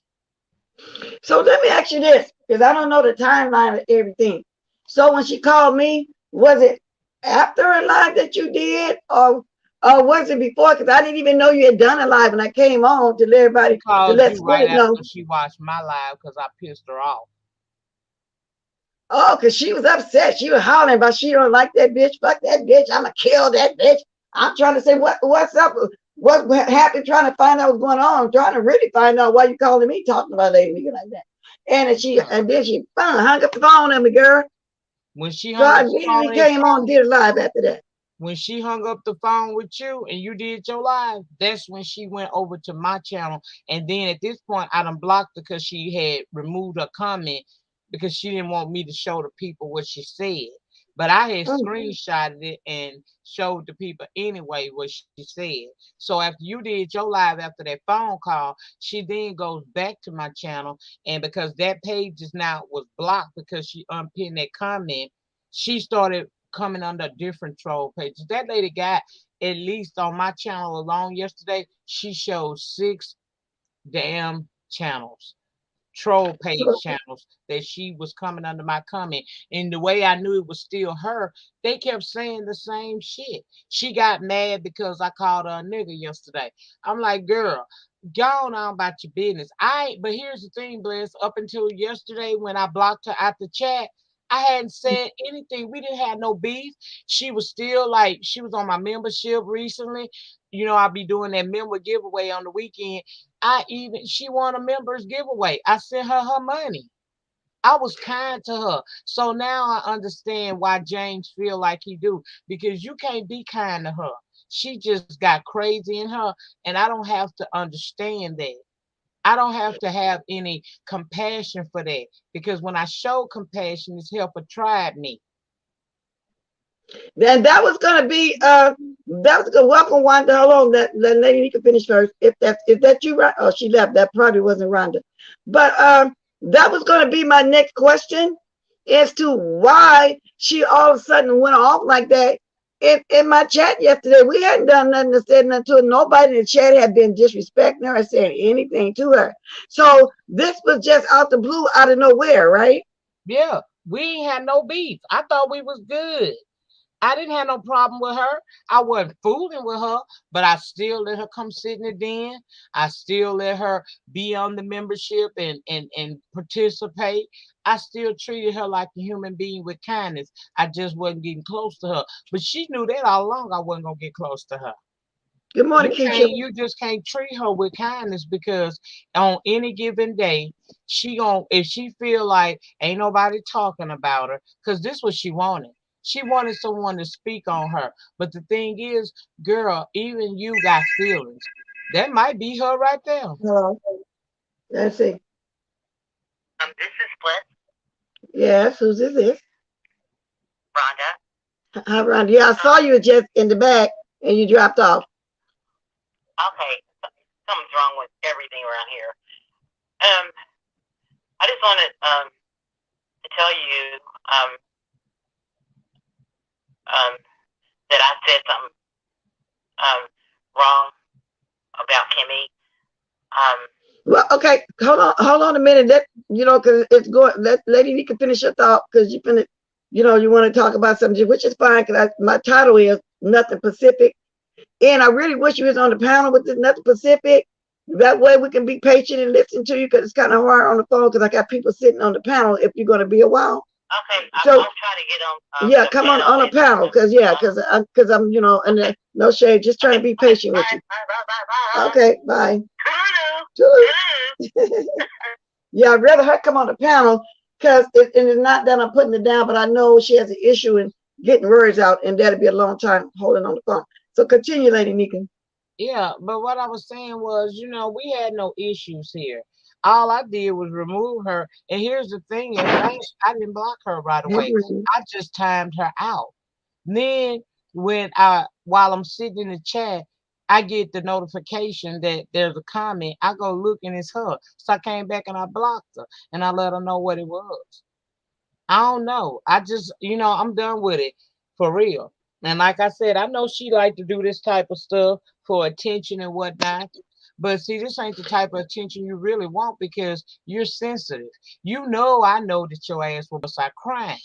So let me ask you this, because I don't know the timeline of everything. So when she called me, was it after a live that you did, or or was it before? Because I didn't even know you had done a live, and I came on to let She everybody to called let you right Spirit know. after she watched my live because I pissed her off. Oh, because she was upset. She was hollering about she don't like that bitch. Fuck that bitch. I'ma kill that bitch. I'm trying to say what's up? What happened? Trying to find out what's going on. I'm trying to really find out why you calling me talking about lady nigga like that. And then she hung up the phone on me, girl. When she So hung I up the immediately phone and came on and told did a live after that. when she hung up the phone with you and you did your live, that's when she went over to my channel. And then at this point, I done blocked her because she had removed her comment because she didn't want me to show the people what she said. But I had Oh, screenshotted it and showed the people anyway what she said. So after you did your live after that phone call, she then goes back to my channel. And because that page is now was blocked because she unpinned that comment, she started coming under different troll pages. That lady got, at least on my channel alone yesterday, she showed 6 damn channels, troll page channels that she was coming under my comment. And the way I knew it was still her, they kept saying the same shit. She got mad because I called her a nigga yesterday. I'm like, girl, go on about your business. But here's the thing, Bless. Up until yesterday when I blocked her out the chat, I hadn't said anything. We didn't have no beef. She was still like, she was on my membership recently. You know, I'll be doing that member giveaway on the weekend. She won a members giveaway. I sent her money. I was kind to her. So now I understand why James feel like he do, because you can't be kind to her. She just got crazy in her, and I don't have to understand that. I don't have to have any compassion for that, because when I show compassion, it's help a tribe me. then that was gonna be that was gonna welcome Wanda. Hold on, that lady you can finish first. If that you right, oh she left. That probably wasn't Rhonda. But that was gonna be my next question as to why she all of a sudden went off like that. In my chat yesterday, we hadn't done nothing to say nothing to her. Nobody in the chat had been disrespecting her or saying anything to her. So this was just out the blue, out of nowhere, right? Yeah, we ain't had no beef. I thought we was good. I didn't have no problem with her. I wasn't fooling with her, but I still let her come sit in the den. I still let her be on the membership and participate. I still treated her like a human being with kindness. I just wasn't getting close to her. But she knew that all along I wasn't gonna get close to her. Good morning, Keisha. You just can't treat her with kindness, because on any given day, if she feel like ain't nobody talking about her, because this what she wanted. She wanted someone to speak on her. But the thing is, girl, even you got feelings. That might be her right there. Hello. Let's see. This is Bliss, Yes, who's this? Rhonda. Hi, Rhonda. Yeah, I saw you just in the back and you dropped off. Okay, something's wrong with everything around here. Um, I just wanted to tell you um that I said something wrong about Kimmy. Um, Well, okay, hold on a minute. Because it's going. Let lady, you can finish your thought because you finna, you want to talk about something, which is fine. Because my title is Nothing Pacific, and I really wish you was on the panel with this Nothing Pacific. That way we can be patient and listen to you because it's kind of hard on the phone because I got people sitting on the panel. If you're going to be a while, okay, so I'll try to get on. yeah, come on a panel because I'm and no shade, just trying to be patient with you. Okay, bye. Yeah, I'd rather her come on the panel because and it's not that I'm putting it down, but I know she has an issue in getting words out, and that'll be a long time holding on the phone. So continue, Lady Nika. Yeah, but what I was saying was, we had no issues here. All I did was remove her. And here's the thing is, I didn't block her right away. I just timed her out. Then while I'm sitting in the chat, I get the notification that there's a comment. I go look and it's her. So I came back and I blocked her and I let her know what it was. I don't know. I just, I'm done with it for real. And like I said, I know she like to do this type of stuff for attention and whatnot. But see, this ain't the type of attention you really want because you're sensitive. I know that your ass will start crying.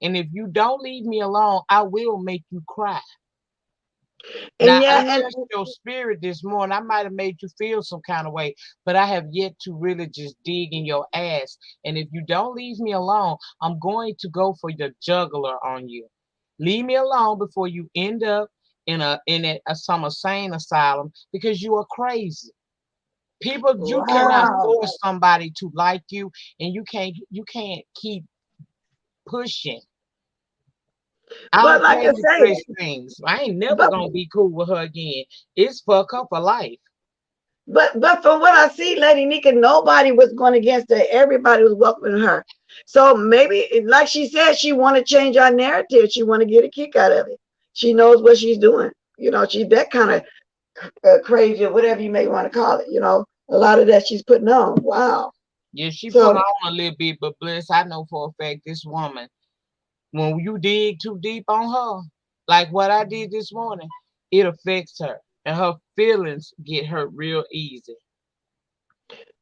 And if you don't leave me alone, I will make you cry. And Now I yeah, and touched your spirit this morning. I might have made you feel some kind of way, but I have yet to really just dig in your ass. And if you don't leave me alone, I'm going to go for the juggler on you. Leave me alone before you end up in some insane asylum because you are crazy. People, you cannot wow. force somebody to like you, and you can't keep pushing. I But don't like play I with say, such things. I ain't never but gonna be cool with her again. It's fuck up for life. but from what I see, Lady Nika, nobody was going against her. Everybody was welcoming her. So maybe, like she said, she want to change our narrative. She want to get a kick out of it. She knows what she's doing. You know, she's that kind of crazy or whatever you may want to call it. You know, a lot of that she's putting on. Wow. Yeah, she put So on a little bit, but bless, I know for a fact this woman, when you dig too deep on her, like what I did this morning, it affects her. And her feelings get hurt real easy.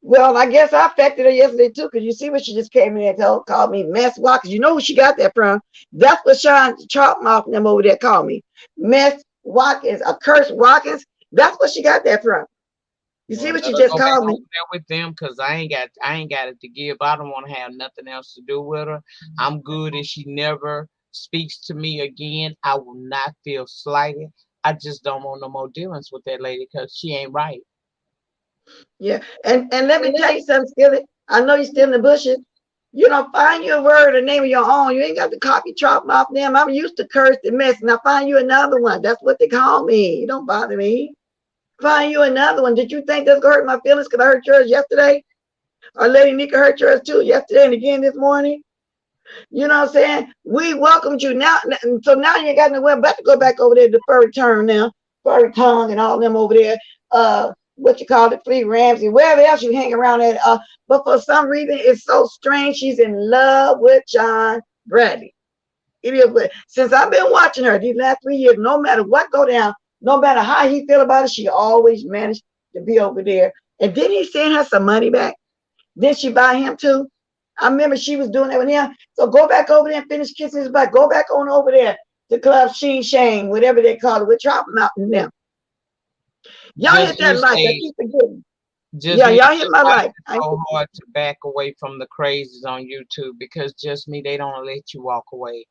well, I guess I affected her yesterday too, because you see what she just came in and called me mess Watkins. You know who she got that from? That's what Sean Chalkmouth and them over there called me. Mess Watkins, a curse Watkins. That's what she got that from. You see Well, what let she her just go back called over me? there with them because I ain't got it to give. I don't want to have nothing else to do with her. I'm good if she never speaks to me again. I will not feel slighted. I just don't want no more dealings with that lady because she ain't right. Yeah. And let me tell you something, Skillet. I know you're still in the bushes. You know, find you a word or name of your own. You ain't got to copy Chalkmouth them. I'm used to curse and mess. Now find you another one. That's what they call me. You don't bother me. Find you another one. Did you think that's gonna hurt my feelings because I hurt yours yesterday? Or Lady Nika hurt yours too yesterday and again this morning? You know what I'm saying? We welcomed you now. So now you ain't got nowhere but to go back over there to Furry Turn now. Furry Tongue and all them over there. What you call it, Flea Ramsey, wherever else you hang around at. But for some reason, it's so strange. She's in love with John Bradley. It is since I've been watching her these last 3 years, no matter what go down, no matter how he feel about it, she always managed to be over there. And didn't he send her some money back? Then she buy him too. I remember she was doing that with him. So go back over there and finish kissing his butt. Go back on over there to Club Sheen Shane, whatever they call it, with Chop Mountain them. Y'all Just hit that wish like I they keep forgetting. just Yeah, wish y'all hit they my fight like. I so hard to back away from the crazies on YouTube because just me, they don't let you walk away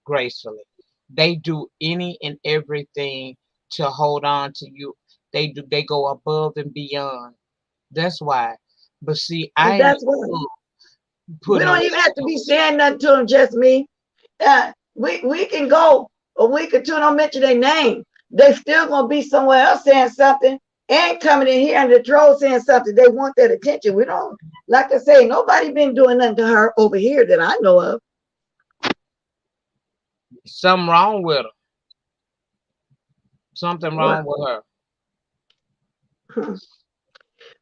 gracefully. They do any and everything to hold on to you. They go above and beyond. That's why. But see, I and ain't that's what we putting don't away even have to be those. saying nothing to them, just me. We can go a week or two, don't mention their name. They still gonna be somewhere else saying something and coming in here and the troll saying something. They want that attention. We don't, like I say, nobody been doing nothing to her over here that I know of. Something wrong with her. Something Well, wrong with her.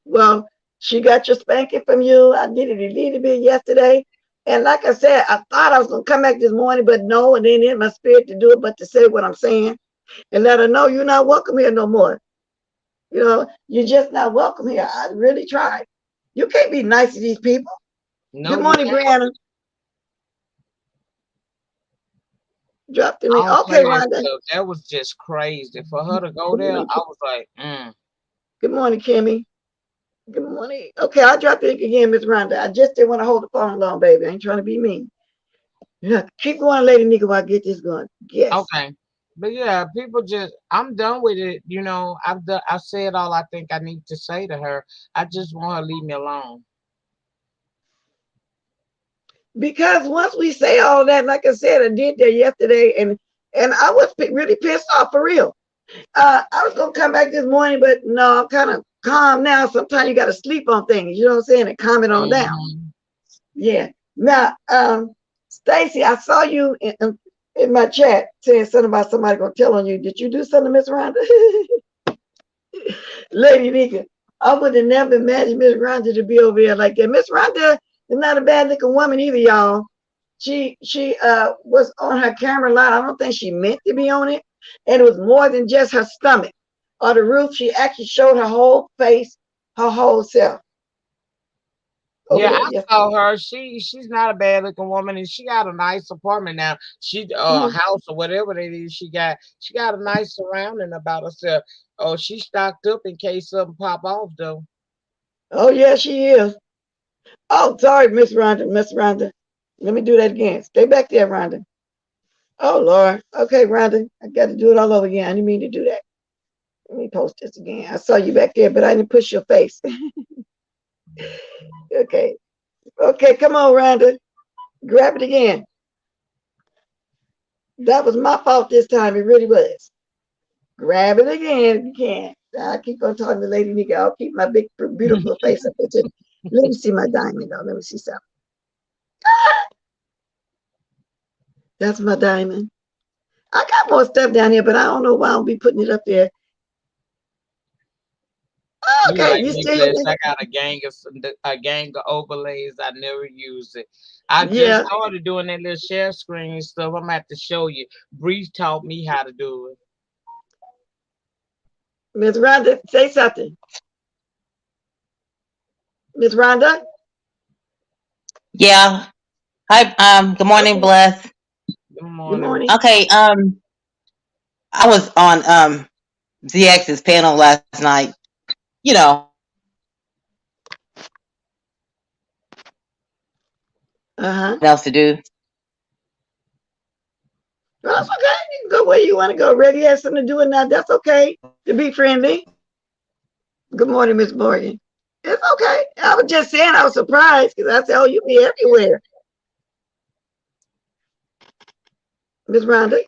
well, she got your spanking from you. I did it a little bit yesterday. And like I said, I thought I was gonna come back this morning, but no, and then in my spirit to do it, but to say what I'm saying and let her know you're not welcome here no more. You know, you're just not welcome here. I really tried. You can't be nice to these people. No, Good you morning, can't. Brianna. Dropped in I me. don't Okay, play that Rhonda. stuff. That was just crazy. For her to go Good there, morning. I was like, mm. Good morning, Kimmy. Good morning. Okay, I'll drop in again, Miss Rhonda. I just didn't want to hold the phone long, baby. I ain't trying to be mean. Yeah, keep going, Lady Nika, while I get this going. Yes. Okay. But yeah, people just I'm done with it. I said all I think I need to say to her. I just want her to leave me alone. Because once we say all that, like I said, I did that yesterday, and I was really pissed off for real. I was gonna come back this morning, but no, I'm kind of calm now. Sometimes you got to sleep on things, you know what I'm saying, and calm it on down. Hmm. Yeah. Now, Stacy, I saw you in my chat saying something about somebody gonna tell on you. Did you do something, Miss Rhonda? Lady Nika, I would have never imagined Miss Rhonda to be over there like that. Miss Rhonda is not a bad looking woman either, y'all. She was on her camera line. I don't think she meant to be on it. And it was more than just her stomach or the roof. She actually showed her whole face, her whole self. over Yeah, there. I Yes. saw her. She's not a bad looking woman, and she got a nice apartment now. She Mhm. house or whatever it is she got. She got a nice surrounding about herself. Oh, she stocked up in case something pop off though. Oh yeah, she is. Oh, sorry, Miss Rhonda. Miss Rhonda. Let me do that again. Stay back there, Rhonda. Oh Lord. Okay, Rhonda. I got to do it all over again. I didn't mean to do that. Let me post this again. I saw you back there, but I didn't push your face. Okay. Okay, come on, Rhonda. Grab it again. That was my fault this time. It really was. Grab it again if you can. I keep on talking to Lady Nika. I'll keep my big, beautiful face up there too. Let me see my diamond though. Let me see something. That's my diamond. I got more stuff down here, but I don't know why I'll be putting it up there. You Okay, like you me, still blessed. I got a gang of overlays. I never use it. I just yeah. started doing that little share screen and stuff. I'm gonna have to show you. Bree taught me how to do it. Miss Rhonda, say something. Miss Rhonda? Yeah. Hi. Good morning, Okay. Bless. Good Good morning. morning. Okay. I was on ZX's panel last night. You know, Uh-huh. else to do. Well, that's okay. You can go where you want to go. Ready has something to do with now. That's okay. To be friendly. Good morning, Miss Morgan. It's okay. I was just saying I was surprised because I said, oh, you be everywhere. Miss Rhonda.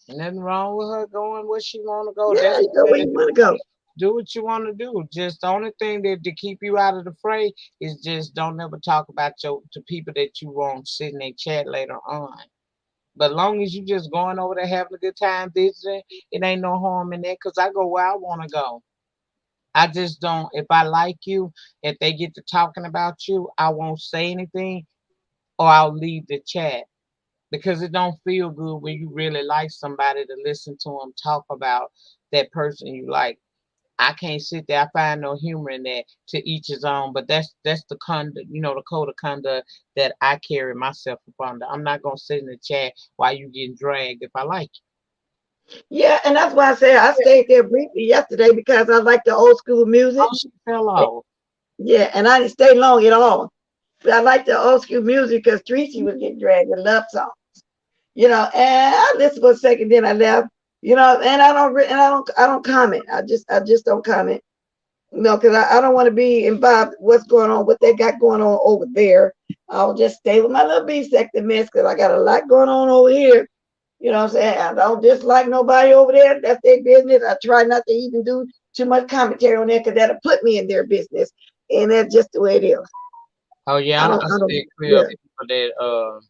Nothing wrong with her going where she want to go. Yeah, That's you the go where thing. you want to go. Do what you want to do. Just the only thing that to keep you out of the fray is just don't ever talk about your to people that you won't sit in their chat later on. But long as you just going over there having a good time visiting, it ain't no harm in that. Cause I go where I want to go. I just don't. If I like you, if they get to talking about you, I won't say anything or I'll leave the chat because it don't feel good when you really like somebody to listen to them talk about that person you like. I can't sit there. I find no humor in that. To each his own. But that's the conduct, the code of conduct that I carry myself up under. I'm not gonna sit in the chat while you getting dragged if I like Yeah, and that's why I said I you. stayed there briefly yesterday because I like the old school music. Oh, she fell off. Yeah, and I didn't stay long at all. But I like the old school music because Tracy was getting dragged with love song. And I listened for a second, then I left. And I don't comment. I just don't comment. Because I don't want to be involved what's going on, what they got going on over there. I'll just stay with my little B sector mess because I got a lot going on over here. You know what I'm saying? I don't dislike nobody over there. That's their business. I try not to even do too much commentary on there because that'll put me in their business. And that's just the way it is. Oh yeah, I I don't, stay clear of yeah, people that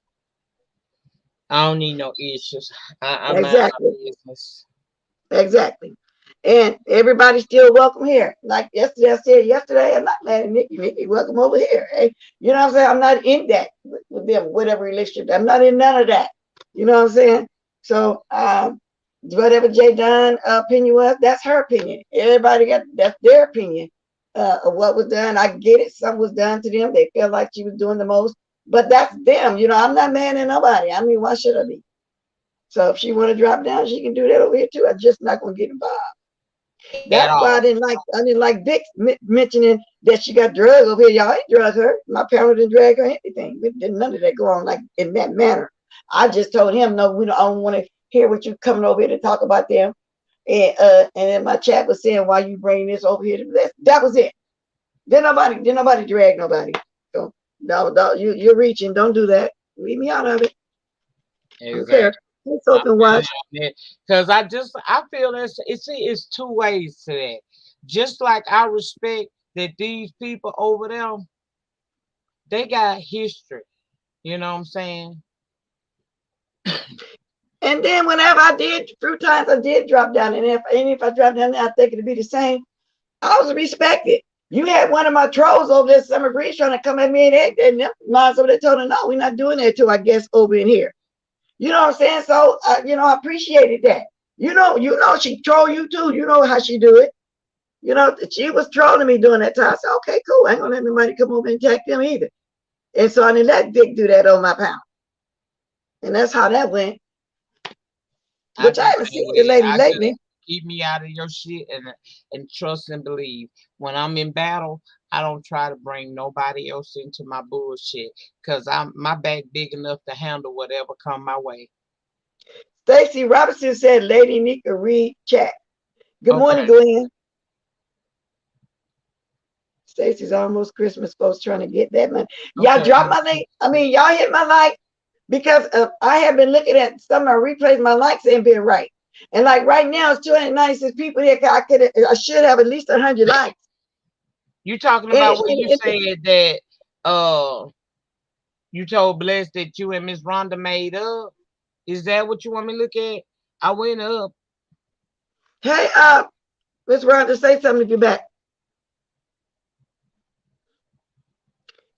I don't need no issues. I mind my exactly. business. Exactly. And everybody's still welcome here. Like yesterday, I said yesterday, I'm not mad at Nikki. Nikki, welcome over here. Hey, you know what I'm saying? I'm not in that with them, whatever relationship. I'm not in none of that. You know what I'm saying? So, whatever Jay Dunn opinion was, that's her opinion. Everybody got that's their opinion of what was done. I get it. Some was done to them. They felt like she was doing the most, but that's them. I'm not mad at nobody. I mean, why should I be? So if she want to drop down, she can do that over here too. I'm just not gonna get involved. At That's why all. I didn't like Vic mentioning that she got drugged over here. Y'all ain't drug her. My parents didn't drag her or anything. We did none of that go on like in that manner. I just told him no, I don't want to hear what you coming over here to talk about them. And then my chat was saying why you bring this over here to this. That was it. Did nobody drag nobody. So no, you're reaching. Don't do that. Leave me out of it. I don't care. Exactly. It's I open watch. because I feel it's two ways to that. Just like I respect that these people over there, they got history. You know what I'm saying? And then whenever I did, few times I did drop down, and if I drop down there, I think it'd be the same. I was respected. You had one of my trolls over there, Summer Breeze, trying to come at me, and mine's over there told her, no, we're not doing that till I guess over in here. You know what I'm saying? So, I appreciated that. She troll you too. You know how she do it. She was trolling me during that time. I said, okay, cool. I ain't gonna let nobody come over and attack them either. And so I didn't let Dick do that on my pound. And that's how that went. I Which I just haven't say seen the lady I just lately. keep me out of your shit and trust and believe. When I'm in battle, I don't try to bring nobody else into my bullshit because I'm my back big enough to handle whatever come my way. Stacy Robinson said, Lady Nika read chat. Good morning, Okay, Glenn. Stacy's almost Christmas, folks trying to get that money. Y'all okay. drop my link. I mean, y'all hit my like because I have been looking at some of my replays. My likes ain't been right. And like right now, it's 296 people here. I should have at least 100 likes. You talking And, about when you said that uh you told Bless that you and Miss Rhonda made up? Is that what you want me to look at? I went up. hey, Miss Rhonda, say something if you're back.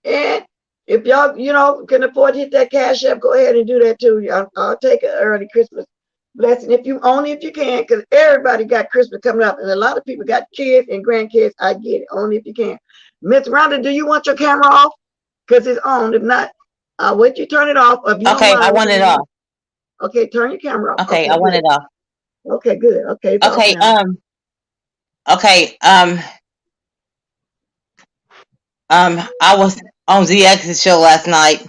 And if y'all, can afford to hit that cash app, go ahead and do that too. I'll take an early Christmas blessing if you can, because everybody got Christmas coming up, and a lot of people got kids and grandkids. I get it, only if you can. Miss Rhonda, do you want your camera off? Because it's on. If not, I'll wait you turn it off. If you don't Okay, I mind, want it off. okay, turn your camera off. Okay, Okay, I want good. it off. Okay, good. Okay, it's off Okay, now. okay, I was on ZX's show last night,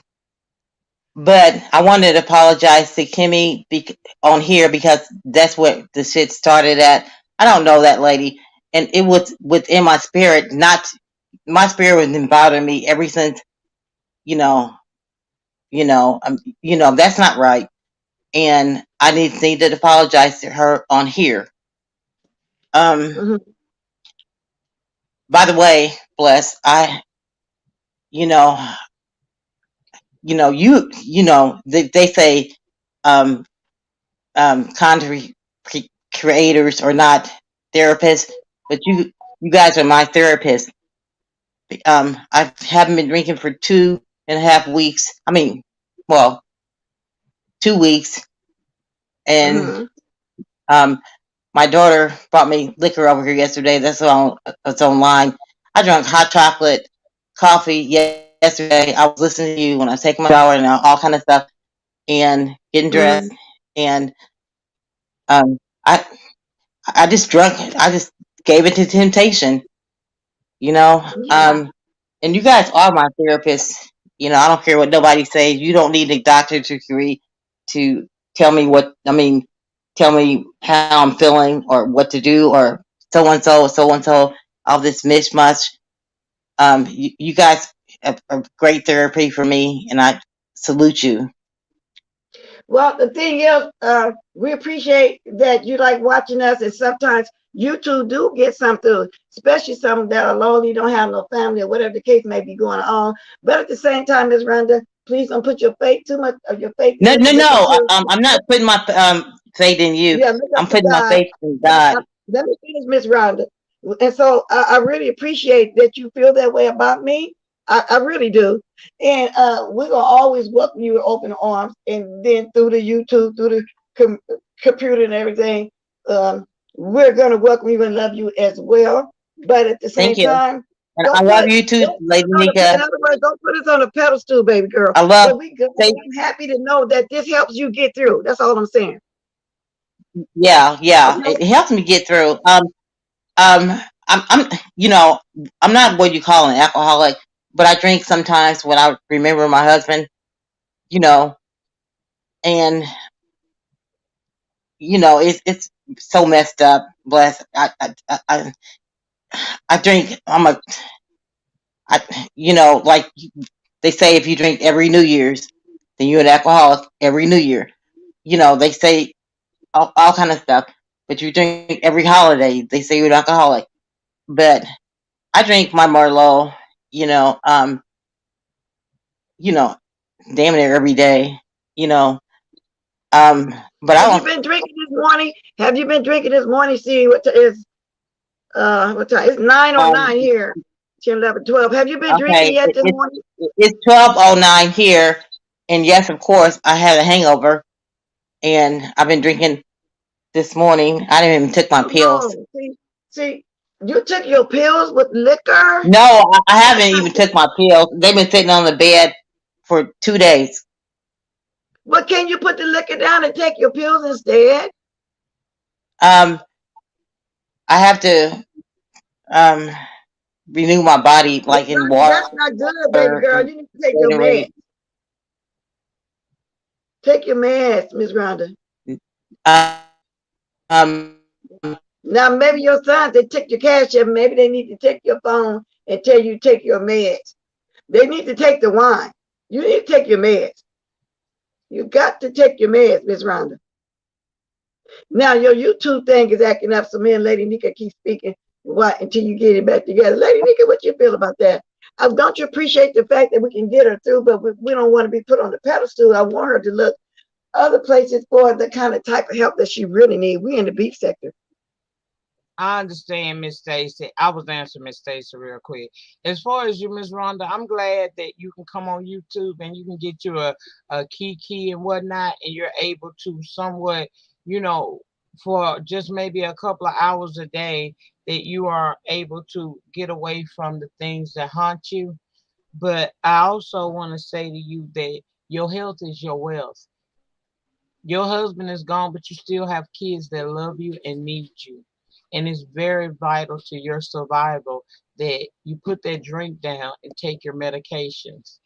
but I wanted to apologize to Kimmy on here because that's what the shit started at. I don't know that lady, and it was within my spirit. Not my spirit was been bothering me ever since. You know, that's not right, and I need to apologize to her on here. Um, Mhm. by the way, bless you know, they say, um, content creators are not therapists, but you guys are my therapist. I haven't been drinking for 2.5 weeks. I mean, well, 2 weeks, and Mhm. um, my daughter brought me liquor over here yesterday. That's online. I drank hot chocolate, coffee yesterday. I was listening to you when I was taking my shower and all kind of stuff, and getting dressed, Mhm. and um, I I just drunk it. I just gave it to temptation, you know. Yeah. And you guys are my therapists. I don't care what nobody says. You don't need a doctor to tell me tell me how I'm feeling or what to do or so and so, all this mishmash. You guys are great therapy for me, and I salute you. Well, the thing is, we appreciate that you like watching us, and sometimes you two do get something, especially some that are lonely, don't have no family, or whatever the case may be going on. But at the same time, Ms. Rhonda, please don't put your faith too much of your faith in No, it. no, Look no. into I'm not putting my faith in you. yeah, look I'm up to putting my God. faith in God. Let me finish, Miss Rhonda. And so I really appreciate that you feel that way about me. I really do. And we're gonna always welcome you with open arms. And then through the YouTube, through the com- computer and everything, um, we're gonna welcome you and love you as well. But at the Thank same you, time, and I don't love put you too, don't put Lady us on the in Nika. other words, don't put us on a pedestal, baby girl. I love. But we good. Thank. I'm happy to know that this helps you get through. That's all I'm saying. Yeah, yeah. Okay. It helps me get through. I'm. I'm not what you call an alcoholic, but I drink sometimes when I remember my husband. You know, and it's so messed up. Bless. I drink. Like they say, if you drink every New Year's, then you're an alcoholic every New Year. They say all kind of stuff, but you drink every holiday, they say you're an alcoholic. But I drink my Merlot, you know, um, you know, damn near every day, you know. But I Have you don't. been drinking this morning? Have you been drinking this morning? See what time? It's 9:09 Um, here. 10, 11, 12. Have you been drinking okay, yet this morning? it's 12:09 here, and yes, of course, I had a hangover, and I've been drinking this morning. I didn't even took my Oh pills. no. See, You took your pills with liquor? No, I haven't even took my pills. They've been sitting on the bed for 2 days. But can you put the liquor down and take your pills instead? Um, I have to um renew my body Miss like in Rhonda, that's water not good, and baby girl. You need to take your Gatorade. meds. Take your meds, Miss Rhonda. Now, maybe your sons, they take your cash up. Maybe they need to take your phone and tell you to take your meds. They need to take the wine. You need to take your meds. You got to take your meds, Miss Rhonda. Now, your YouTube thing is acting up, so me and Lady Nika keep speaking what until you get it back together. Lady Nika, what you feel about that? Don't you appreciate the fact that we can get her through, but we don't want to be put on the pedestal. I want her to look other places for the kind of type of help that she really needs. We in the beef sector. I understand, Miss Stacy. I was answering Miss Stacy real quick. As far as you, Miss Rhonda, I'm glad that you can come on YouTube and you can get you a key and whatnot, and you're able to somewhat, you know, for just maybe a couple of hours a day, that you are able to get away from the things that haunt you. But I also want to say to you that your health is your wealth. Your husband is gone, but you still have kids that love you and need you. And it's very vital to your survival that you put that drink down and take your medications.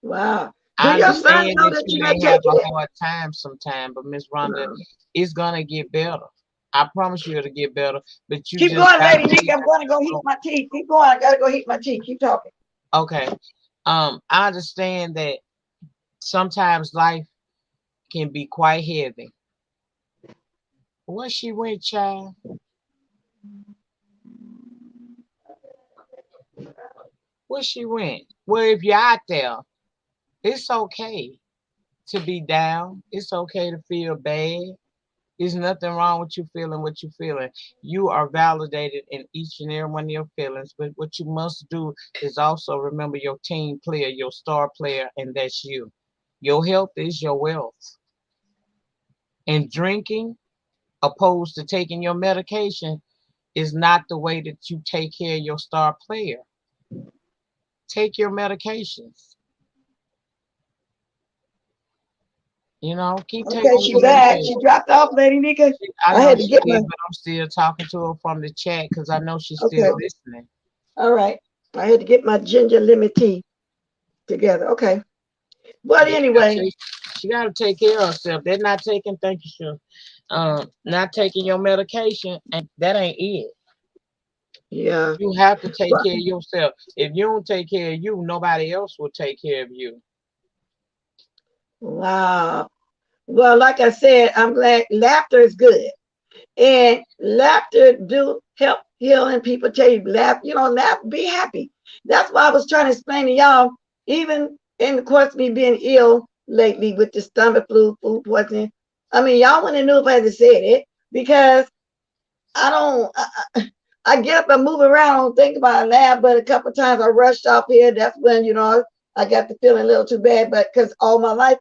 Wow. Do I your son understand know that that you you're may not have taking a it? hard time sometime, but Miss Rhonda, No. it's gonna get better. I promise you it'll get better, but you Keep just going, gotta Lady Nick. take I'm going to go heat my tea. Keep going. I got to go heat my tea. Keep talking. okay. I understand that sometimes life can be quite heavy. Where she went, child? Where she went? Well, if you're out there, it's okay to be down. It's okay to feel bad. There's nothing wrong with you feeling what you're feeling. You are validated in each and every one of your feelings. But what you must do is also remember your team player, your star player, and that's you. Your health is your wealth. And drinking, opposed to taking your medication, is not the way that you take care of your star player. Take your medications. Keep Okay, taking she your back. medication. She dropped off, Lady Nika. I I know had to she get my. did, but I'm still talking to her from the chat because I know she's still Okay. listening. All right. I had to get my ginger lemon tea together. Okay. But Yeah, anyway, she got to take care of herself. They're not taking, thank you, sure. Not taking your medication, and that ain't it. yeah. You have to take Well, care of yourself. If you don't take care of you, nobody else will take care of you. wow. Well, like I said, I'm glad laughter is good. And laughter do help healing people tell you laugh, laugh, be happy. That's why I was trying to explain to y'all, even in the course of me being ill lately with the stomach flu, food poisoning. I mean, y'all wouldn't have knew if I had said it because I don't. I get up and move around, I don't think about it, laugh, but a couple of times I rushed off here. That's when, I got to feeling a little too bad. But because all my life,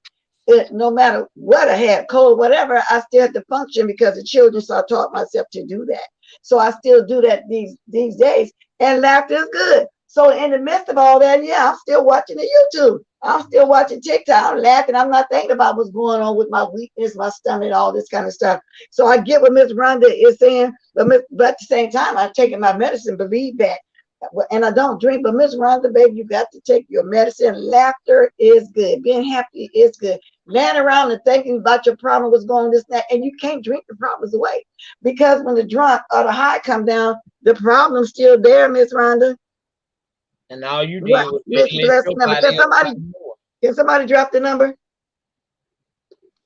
no matter what I had, cold, whatever, I still had to function because of children. So I taught myself to do that. So I still do that these days. And laughter is good. So in the midst of all that, yeah, I'm still watching the YouTube. I'm still watching TikTok. I'm laughing. I'm not thinking about what's going on with my weakness, my stomach, all this kind of stuff. So I get what Miss Rhonda is saying, but at the same time, I'm taking my medicine. Believe that. And I don't drink, but Miss Rhonda, baby, you got to take your medicine. Laughter is good. Being happy is good. Laying around and thinking about your problem was going this, that, and you can't drink the problems away. Because when the drunk or the high come down, the problem's still there, Miss Rhonda. And all you What? did was Miss just let Bless your number. body up some more. Can somebody drop the number?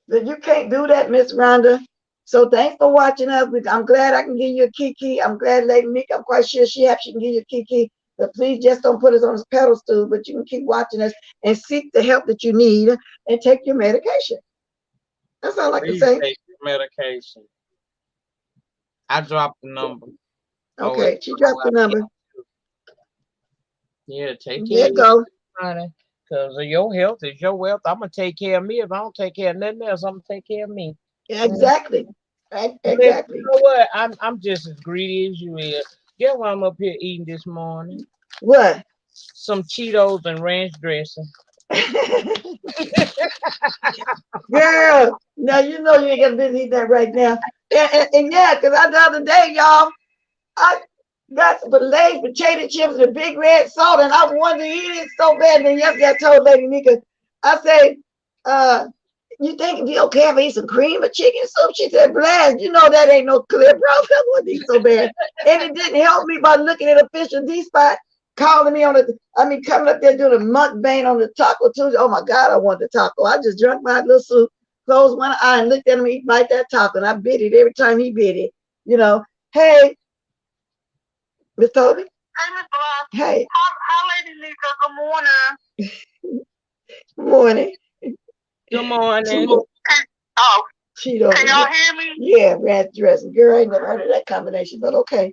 That you can't do that, Miss Rhonda. So thanks for watching us. I'm glad I can give you a kiki. I'm glad Lady Meek, I'm quite sure she can give you a kiki. But please just don't put us on a pedestal, but you can keep watching us and seek the help that you need and take your medication. That's all I can Please say. take your medication. I dropped the number. Oh, wait. Okay, she dropped the number. Yeah, take care There of you your go. honey. Because your health is your wealth. I'm going to take care of me. If I don't take care of nothing else, I'm going to take care of me. Exactly. But you Exactly. know what? I'm just as greedy as you is. Guess what I'm up here eating this morning? What? Some Cheetos and ranch dressing. Girl, now you know you ain't gonna be eating that right now. And yeah, because the other day, y'all, I got some Lay's potato chips and a big red salt, and I wanted to eat it so bad. And then yesterday I told Lady Nika, I said, uh, you think it'd be okay if I eat some cream or chicken soup? She said, Blast, you know that ain't no clear problem. I want to eat so bad. And it didn't help me by looking at official D spot calling me on the, I mean, coming up there doing a mukbang on the taco Tuesday. Oh my God, I want the taco. I just drank my little soup, closed one eye, and looked at him eat bite that taco. And I bit it every time he bit it. You know, hey, Miss Toby. Hey, Miss Block. Hey. Hi, Lady Nika. Good morning. Morning. Good morning. Oh, Cheetos. can y'all hear me? Yeah, ranch dressing. Girl, I ain't never heard of that combination, but okay.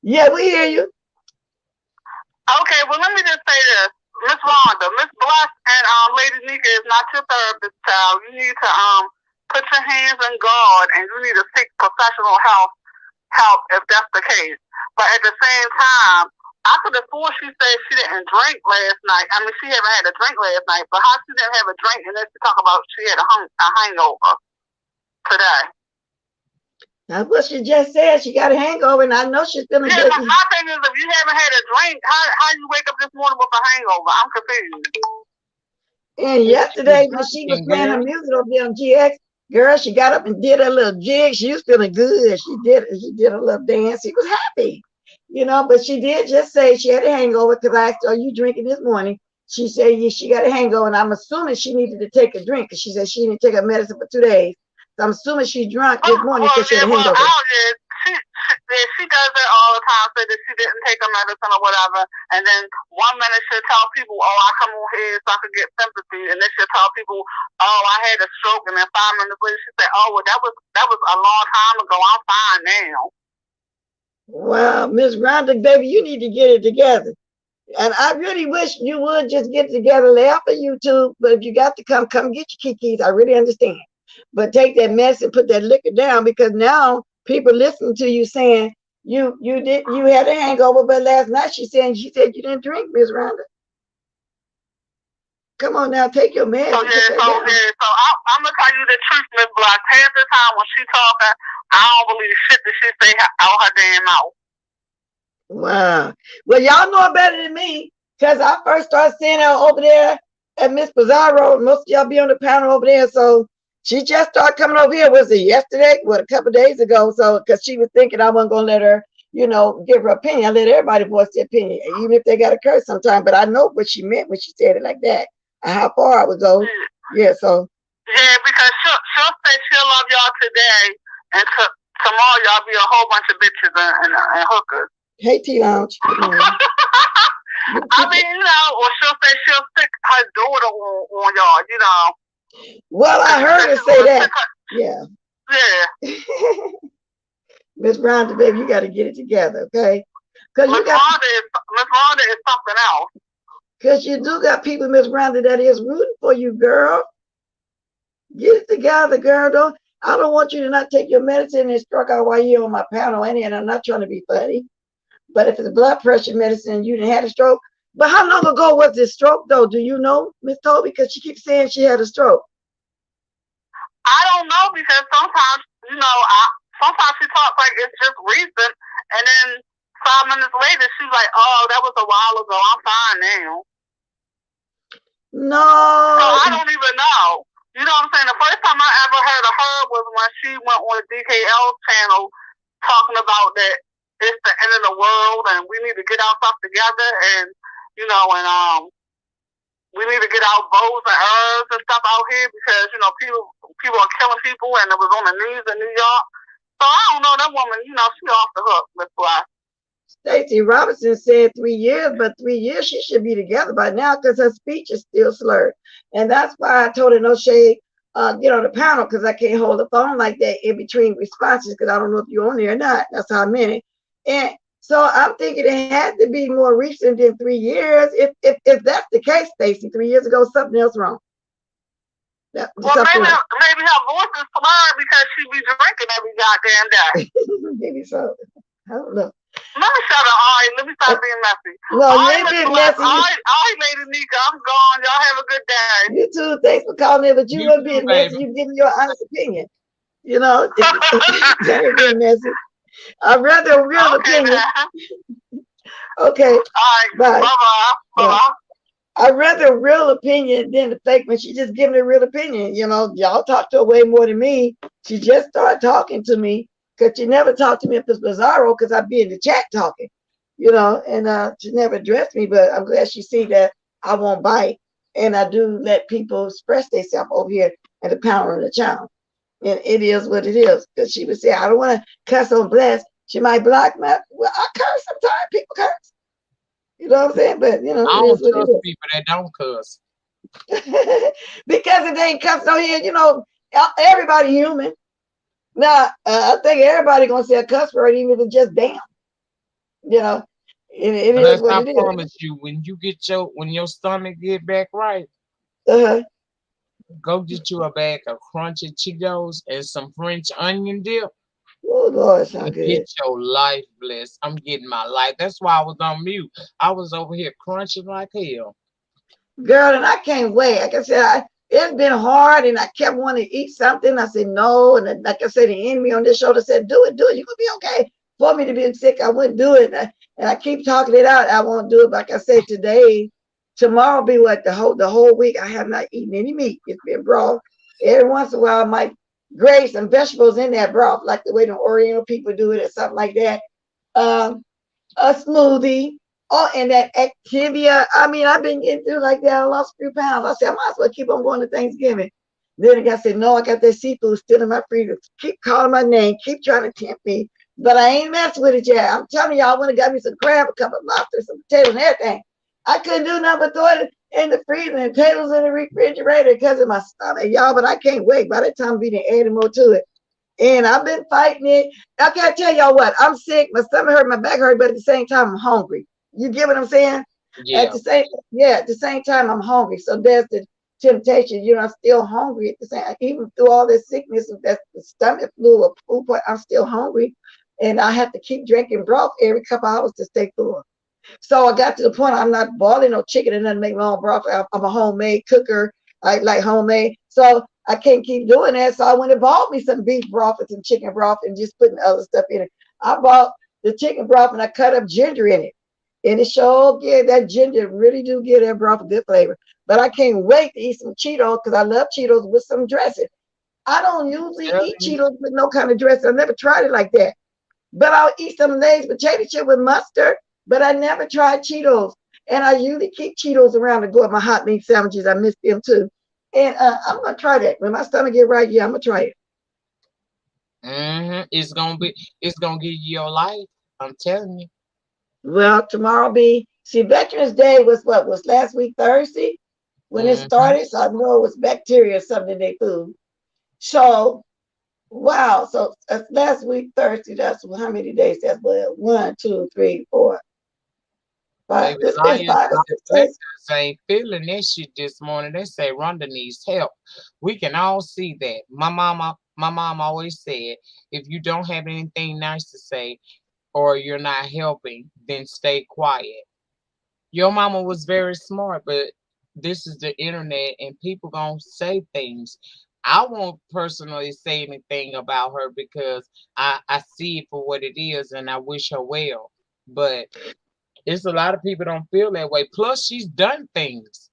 Yeah, we hear you. Okay, well, let me just say this. Miss Rhonda, Miss Bless, and Lady Nika is not your therapist, child. You need to put your hands in God, and you need to seek professional help if that's the case. But at the same time, I could have swore she said she didn't drink last night. I mean, she haven't had a drink last night, but how she didn't have a drink and then she talk about she had a hangover today? That's what she just said. She got a hangover, and I know she's feeling Yeah, good. my thing is, if you haven't had a drink, how you wake up this morning with a hangover? I'm confused. And yesterday, when she was playing her music over there on GX, girl, she got up and did a little jig. She was feeling good. She did a little dance. She was happy, you know. But she did just say she had a hangover because I asked her, "Are you drinking this morning?" She said, "Yeah, she got a hangover," and I'm assuming she needed to take a drink because she said she didn't take her medicine for 2 days. So I'm assuming she drunk this morning because she had a hangover. She does it all the time, say that she didn't take her medicine or whatever, and then 1 minute she'll tell people, "Oh, I come on here so I can get sympathy," and then she'll tell people, "Oh, I had a stroke," and then 5 minutes later she said, "Oh, well, that was a long time ago. I'm fine now." Wow, Miss Rhonda, baby, you need to get it together. And I really wish you would just get together, lay off of YouTube. But if you got to come get your kikis. I really understand. But take that mess and put that liquor down because now people listen to you saying you had a hangover, but last night she said you didn't drink, Miss Rhonda. Come on now, take your meds. So I'm gonna tell you the truth, Miss Black. Half the time when she talking, I don't believe shit that she say out her damn mouth. Wow. Well, y'all know better than me because I first started seeing her over there at Miss Pizarro. Most of y'all be on the panel over there. So she just started coming over here. Was it yesterday? What, a couple of days ago? So because she was thinking I wasn't gonna let her, give her opinion. I let everybody voice their opinion, even if they got a curse sometimes. But I know what she meant when she said it like that. How far I would go. Yeah. So. Yeah, because she'll say she'll love y'all today, and tomorrow y'all be a whole bunch of bitches and hookers. Hey, T Lounge. I mean, or she'll say she'll stick her daughter on y'all, Well, I heard her say that. Yeah. Yeah. Miss Rhonda, baby, you got to get it together, okay? Miss Rhonda is something else. Because you do got people, Miss Rhonda, that is rooting for you, girl. Get it together, girl. I don't want you to not take your medicine and struck out while you're on my panel, and I'm not trying to be funny. But if it's blood pressure medicine, you didn't have a stroke. But how long ago was this stroke, though? Do you know, Miss Toby? Because she keeps saying she had a stroke. I don't know because sometimes, sometimes she talks like it's just recent, and then 5 minutes later she's like, "Oh, that was a while ago. I'm fine now." No. So I don't even know. You know what I'm saying? The first time I ever heard of her was when she went on DKL's channel talking about that it's the end of the world and we need to get our stuff together and we need to get our bows and herbs and stuff out here because people are killing people and it was on the news in New York. So I don't know, that woman, she off the hook, Miss Black. Stacey Robinson said 3 years, but 3 years she should be together by now because her speech is still slurred. And that's why I told her no shade, get on the panel because I can't hold the phone like that in between responses because I don't know if you're on there or not. That's how many. And so I'm thinking it had to be more recent than 3 years. If that's the case, Stacey, 3 years ago, something else wrong. Maybe her voice is slurred because she be drinking every goddamn day. Maybe so. I don't know. Let me shut up. All right, let me stop being messy. No, All you right, ain't Miss being Bless. messy. All right, Lady Nika. I'm gone. Y'all have a good day. You too. Thanks for calling in, but you You weren't too, being messy. baby. You giving your honest opinion. You know, that ain't being messy. I'd rather a real Okay, opinion. then. Okay, All right. bye. Bye-bye. Bye. Bye-bye. I'd rather a real opinion than the fake one. She just giving a real opinion. You know, y'all talk to her way more than me. She just started talking to me because she never talked to me if it's Bizarro because I'd be in the chat talking, you know, and she never addressed me. But I'm glad she see that I won't bite. And I do let people express themselves over here at the power of the channel. And it is what it is. Because she would say, I don't want to cuss on Bless. She might block me. Well, I curse sometimes. People curse. You know what I'm saying? But, you know, I it don't is what it trust is. people that don't cuss. Because it ain't cussed on here, you know, everybody human. Now, I think everybody gonna say a cuss word, even if it's just damn. You know, it is Unless what I it is. promise you, when your stomach get back right, Uh-huh. go get you a bag of crunchy Cheetos and some French onion dip Oh Lord, it sound and get good. your life blessed. I'm getting my life. That's why I was on mute. I was over here crunching like hell. Girl, and I can't wait. Like I said, it's been hard and I kept wanting to eat something. I said no. And then, like I said, the enemy on this shoulder said, do it, do it. You're gonna be okay. For me to be sick, I wouldn't do it. And I keep talking it out. I won't do it. Like I said, today, tomorrow be what the whole week I have not eaten any meat. It's been broth. Every once in a while I might grate some vegetables in that broth, like the way the Oriental people do it or something like that. Um, a smoothie, and that Activia. I mean, I've been getting through like that. I lost a few pounds. I said, I might as well keep on going to Thanksgiving. Then the guy said, no, I got that seafood still in my freezer. Keep calling my name, keep trying to tempt me, but I ain't messing with it yet. I'm telling y'all, I went and got me some crab, a couple of lobster, some potatoes, and everything. I couldn't do nothing but throw it in the freezer and potatoes in the refrigerator because of my stomach, y'all. But I can't wait. By the time we didn't add more to it, and I've been fighting it. I can't tell y'all what. I'm sick. My stomach hurt. My back hurt. But at the same time, I'm hungry. You get what I'm saying? At Yeah. the same, yeah. At the same time, I'm hungry. So there's the temptation. You know, I'm still hungry at the same. Even through all this sickness, that the stomach flu or food point, I'm still hungry, and I have to keep drinking broth every couple hours to stay full. So I got to the point I'm not boiling no chicken and nothing make my own broth. I'm a homemade cooker. I like homemade. So I can't keep doing that. So I went and bought me some beef broth and some chicken broth and just putting other stuff in it. I bought the chicken broth and I cut up ginger in it. And it sure give that ginger really do give that broth a good flavor. But I can't wait to eat some Cheetos because I love Cheetos with some dressing. I don't usually Telling eat you. Cheetos with no kind of dressing. I never tried it like that. But I'll eat some Lay's potato chip with mustard. But I never tried Cheetos. And I usually keep Cheetos around to go with my hot meat sandwiches. I miss them too. And I'm gonna try that. When my stomach get right, yeah, I'm gonna try it. It's gonna give you your life. I'm telling you. Well, tomorrow be see Veterans Day was what was last week Thursday when it Hmm. started. So I know it was bacteria or something in their food. So wow, so that's last week Thursday. That's how many days? That's what 1, 2, 3, 4, 5. Baby It's been Lions 5 or 6 days. deflectors ain't feeling that shit this morning. They say Rhonda needs help. We can all see that. My mom always said, if you don't have anything nice to say or you're not helping, then stay quiet. Your mama was very smart, but this is the internet and people gonna say things. I won't personally say anything about her because I see it for what it is and I wish her well. But it's a lot of people don't feel that way. Plus, she's done things.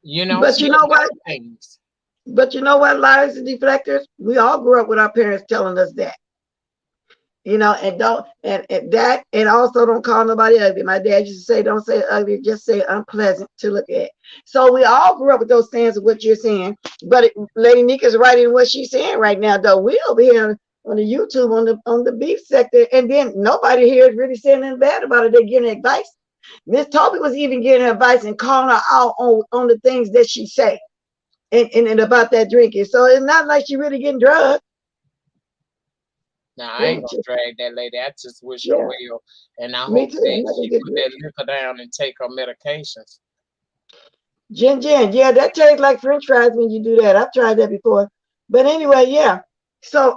But She you has know what? done things. But you know what, liars and deflectors? We all grew up with our parents telling us that. And don't and that and also don't call nobody ugly. My dad used to say, don't say ugly, just say unpleasant to look at. So we all grew up with those sayings of what you're saying. But Lady Nika's right in what she's saying right now, though. We over here on the YouTube on the beef sector, and then nobody here is really saying anything bad about it. They're giving advice. Miss Toby was even giving her advice and calling her out on the things that she say and about that drinking. So it's not like she really getting drugged. Now, I Yeah, ain't gonna drag that lady. I just wish her yeah, well. And I me hope too. I'm that not gonna she get put drugged. that liquor down and take her medications. Gin. Yeah, that tastes like French fries when you do that. I've tried that before. But anyway, yeah. So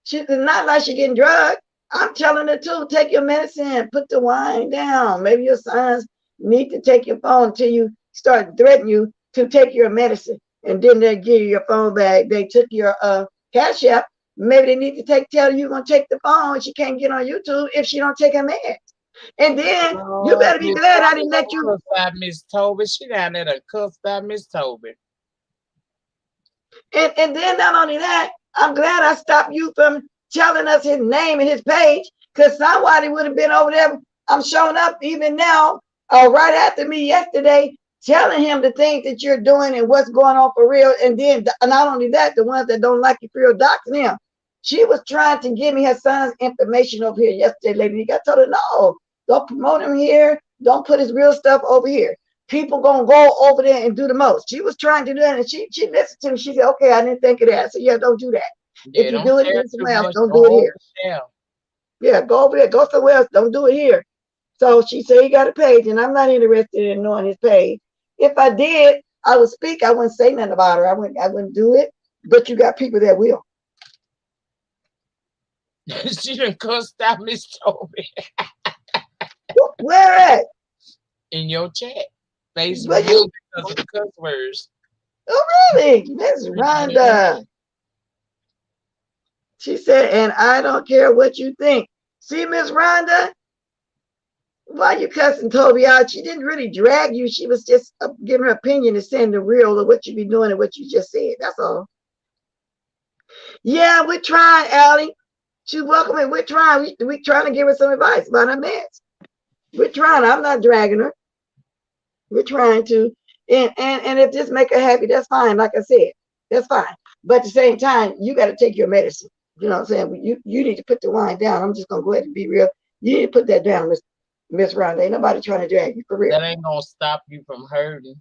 she's not like she getting drugged. I'm telling her too, take your medicine, put the wine down. Maybe your sons need to take your phone until you start threatening you to take your medicine. And then they give you your phone back. They took your cash app. Maybe they need to tell you gonna take the phone. She can't get on YouTube if she don't take her meds. And then you Oh, better be Miss glad I Toby didn't done let you. cussed out Miss Toby. She down there done cussed out Miss Toby. And then not only that, I'm glad I stopped you from telling us his name and his page, because somebody would have been over there. I'm showing up even now, right after me yesterday, telling him the things that you're doing and what's going on for real. And then not only that, the ones that don't like you for real, doxing him. She was trying to give me her son's information over here yesterday, lady. I told her, no, don't promote him here. Don't put his real stuff over here. People gonna go over there and do the most. She was trying to do that, and she listened to me. She said, "Okay, I didn't think of that." So yeah, don't do that. If Yeah, you don't do it share in too somewhere else, much. don't do Don't it here. overshare. Yeah, go over there, go somewhere else. Don't do it here. So she said he got a page, and I'm not interested in knowing his page. If I did, I would speak. I wouldn't say nothing about her. I wouldn't do it. But you got people that will. She done cussed out Miss Toby Where at? in your chat. Face But you, removed because of the cuss words. oh really, Miss Mhm. Rhonda? She said, and I don't care what you think. See, Miss Rhonda, why you cussing Toby out? She didn't really drag you. She was just giving her opinion and saying the real of what you be doing and what you just said. That's all. Yeah, we're trying, Allie. She's welcome and we're trying. We trying to give her some advice about her meds. We're trying. I'm not dragging her. We're trying to. And if this make her happy, that's fine. Like I said, that's fine. But at the same time, you got to take your medicine. You know what I'm saying? You need to put the wine down. I'm just gonna go ahead and be real. You need to put that down, Miss Rhonda. Ain't nobody trying to drag you for real. That ain't gonna stop you from hurting.